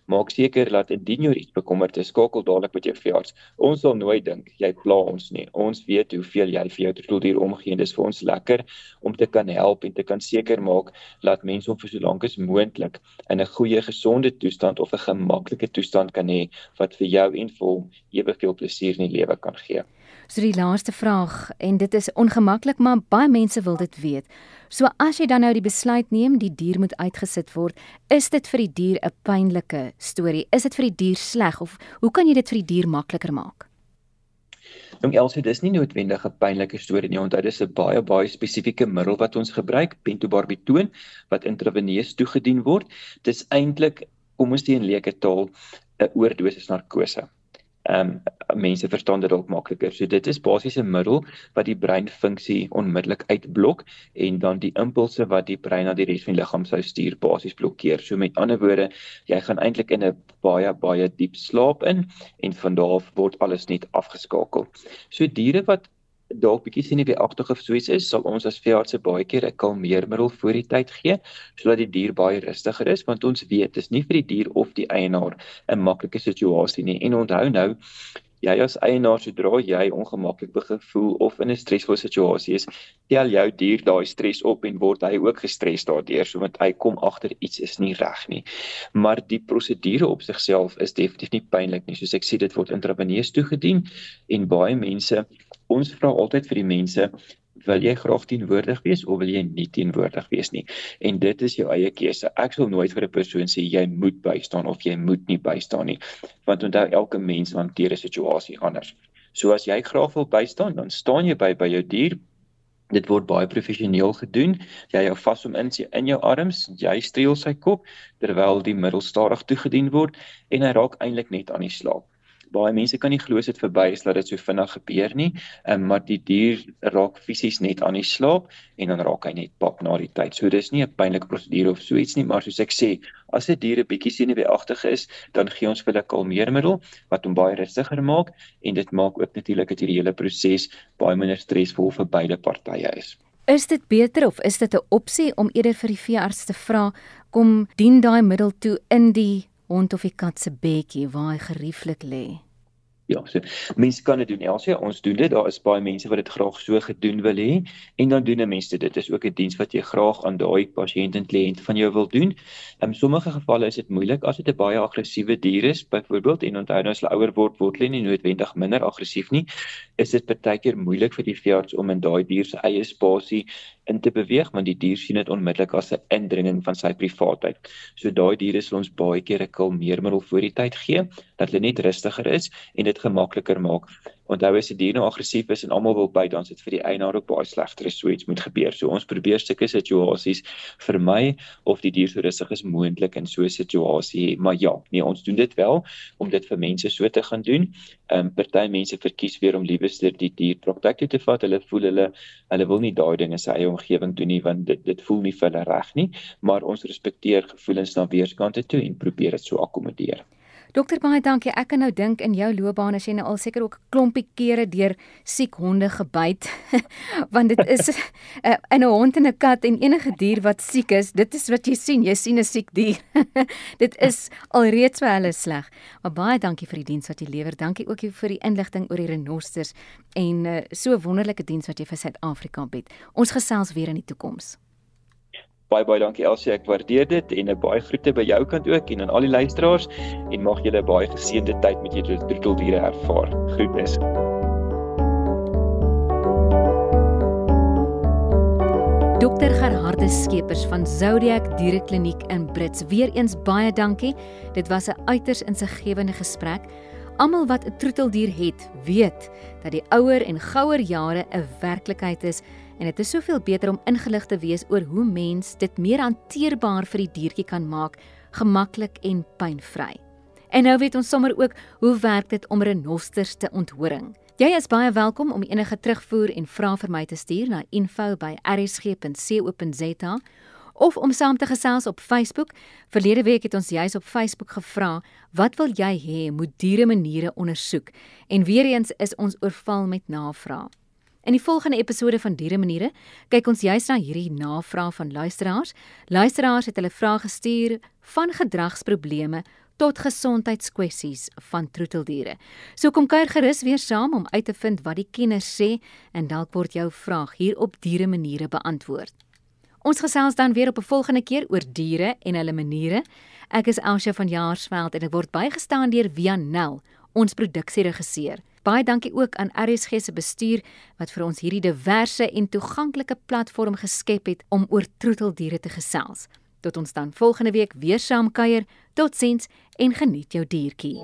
maak seker dat indien jy iets bekommerd is, skakel dadelik met jou veearts. Ons sal nooit dink jy pla ons nie. Ons weet hoeveel jy vir jou troeteldier omgee en dis vir ons lekker om te kan help en te kan seker maak dat mense hom vir so lank as moontlik in 'n goeie gesonde toestand of 'n gemaklike toestand kan hê wat vir jou en vir hom eweveel plesier in die lewe kan gee. So die laaste vraag, en dit is ongemaklik, maar baie mense wil dit weet. So as jy dan nou die besluit neem, die dier moet uitgesit word, is dit vir die dier 'n pynlike storie? Is dit vir die dier sleg, of hoe kan jy dit vir die dier makliker maak? Elsie, dis nie noodwendig 'n pynlike storie nie. Onthou, dis 'n baie spesifieke middel wat ons gebruik, pentobarbiton, wat intraveneus toegedien word. Dis eintlik, kom ons sê in leuke taal, 'n oordosis narkose. Mense verstaan dit dalk makliker. So dit is basies 'n middel wat die breinfunksie onmiddellik uitblok en dan die impulse wat die brein na die res van die liggaam sou stuur basies blokkeer. So met ander woorde, jy gaan eintlik in 'n baie diep slaap in en van daar af word alles net afgeskakel. So diere wat dalk bietjie senuweeagtig of soos is, sal ons as veeartse baie keer 'n kalmeermiddel voor die tyd gee, sodat die dier baie rustiger is, want ons weet, dis nie vir die dier of die eienaar 'n maklike situasie nie. En onthou nou, jy as eienaar, sodra jy ongemaklik begin voel of in 'n stresvolle situasie is, tel jou dier daai stres op en word hy ook gestres daardeur, so want hy kom agter iets is nie reg nie. Maar die prosedure op sigself is definitief nie pynlik nie. Soos ek sê, dit word intraveneus toegedien en baie mense, ons vra altyd vir die mense, wil jy graag teenwoordig wees of wil jy nie teenwoordig wees nie? En dit is jou eie keuse. Ek sal nooit vir 'n persoon sê jy moet bystaan of jy moet nie bystaan nie, want onthou, elke mens hanteer 'n situasie anders. So as jy graag wil bystaan, dan staan jy by jou dier. Dit word baie professioneel gedoen. Jy hou vas hom in jou arms, jy streel sy kop terwyl die middel stadig toegedien word en hy raak eintlik net aan die slaap. Baie mense kan nie glo as dit verby is dat dit so vinnig gebeur nie, maar die dier raak fisies net aan die slaap en dan raak hy net pap na die tyd. So dis nie 'n pynlike prosedure of so iets nie, maar soos ek sê, as 'n dier 'n bietjie senuweeagtig is, dan gee ons vir 'n kalmeermiddel wat hom baie rustiger maak en dit maak ook natuurlik dat hierdie hele proses baie minder stresvol vir beide partye is. Is dit beter of is dit 'n opsie om eerder vir die veearts te vra, kom dien daai middel toe in die hond of die kat se bedjie waar hy gerieflik lê? Ja, so mense kan dit doen, Elsie, ons doen dit, daar is baie mense wat dit graag so gedoen wil hê, en dan doen 'n mens dit is ook 'n diens wat jy graag aan daai pasiënt en kliënt van jou wil doen. In sommige gevalle is dit moeilik, as dit 'n baie aggressiewe dier is, byvoorbeeld, en onthou nou as hulle ouer word hulle nie noodwendig minder aggressief nie, is dit partykeer moeilik vir die veearts om in daai dier se eie spasie in te beweeg, want die dier sien dit onmiddellik as 'n indringing van sy privaatheid. So daai diere sal ons baie keer 'n kalmeermiddel voor die tyd gee, dat hulle net rustiger is en dit gemakliker maak. Onthou as 'n dier nou aggressief is en almal wil byt, dan is dit vir die eienaar ook baie slegter as so iets moet gebeur. So ons probeer sulke situasies vermy of die dier so rustig as moontlik in so 'n situasie. Maar ja, nee, ons doen dit wel om dit vir mense so te gaan doen. Party mense verkies weer om liewester die dier praktyk toe te vat. Hulle voel hulle wil nie daai ding in sy eie omgewing doen nie, want dit voel nie vir hulle reg nie, maar ons respekteer gevoelens na weerskante toe en probeer dit so akkommodeer. Dokter, baie dankie. Ek kan nou dink in jou loopbaan as jy nou al seker ook 'n klompie kere deur siek honde gebyt, want dit is in 'n hond en 'n kat en enige dier wat siek is, dit is wat jy sien 'n siek dier. Dit is alreeds vir hulle sleg. Maar baie dankie vir die diens wat jy lewer. Dankie ook vir die inligting oor die renosters en so wonderlike diens wat jy vir Suid-Afrika bied. Ons gesels weer in die toekoms. Baie dankie Elsie, ek waardeer dit en 'n baie groete by jou kant ook en aan al die luisteraars en mag julle baie geseënde tyd met julle troeteldiere ervaar. Groetnis. Dr. Gerhardus Skeepers van Zodiac Dierekliniek in Brits. Weer eens baie dankie. Dit was 'n uiters insiggewende gesprek. Almal wat 'n troeteldier het, weet dat die ouer en gouer jare 'n werklikheid is en dit is soveel beter om ingelig te wees oor hoe mens dit meer hanteerbaar vir die diertjie kan maak, gemaklik en pynvry. En nou weet ons sommer ook hoe werk dit om renosters te onthoring. Jy is baie welkom om enige terugvoer en vrae vir my te stuur na info@rsg.co.za of om saam te gesels op Facebook. Verlede week het ons juis op Facebook gevra, wat wil jy hê moet dieremaniere ondersoek? En weer eens is ons oorval met navrae. In die volgende episode van Dieremaniere kyk ons juis na hierdie navrae van luisteraars. Luisteraars het hulle vrae gestuur van gedragsprobleme tot gesondheidskwessies van troeteldiere. So kom kuier gerus weer saam om uit te vind wat die kenners sê en dalk word jou vraag hier op Dieremaniere beantwoord. Ons gesels dan weer op 'n volgende keer oor diere en hulle maniere. Ek is Elsje van Jaarsveld en ek word bygestaan deur Wian Nel, ons produksieregisseur. Baie dankie ook aan RSG se bestuur wat vir ons hierdie diverse en toeganklike platform geskep het om oor troeteldiere te gesels. Tot ons dan volgende week weer saam kuier. Totsiens en geniet jou diertjie.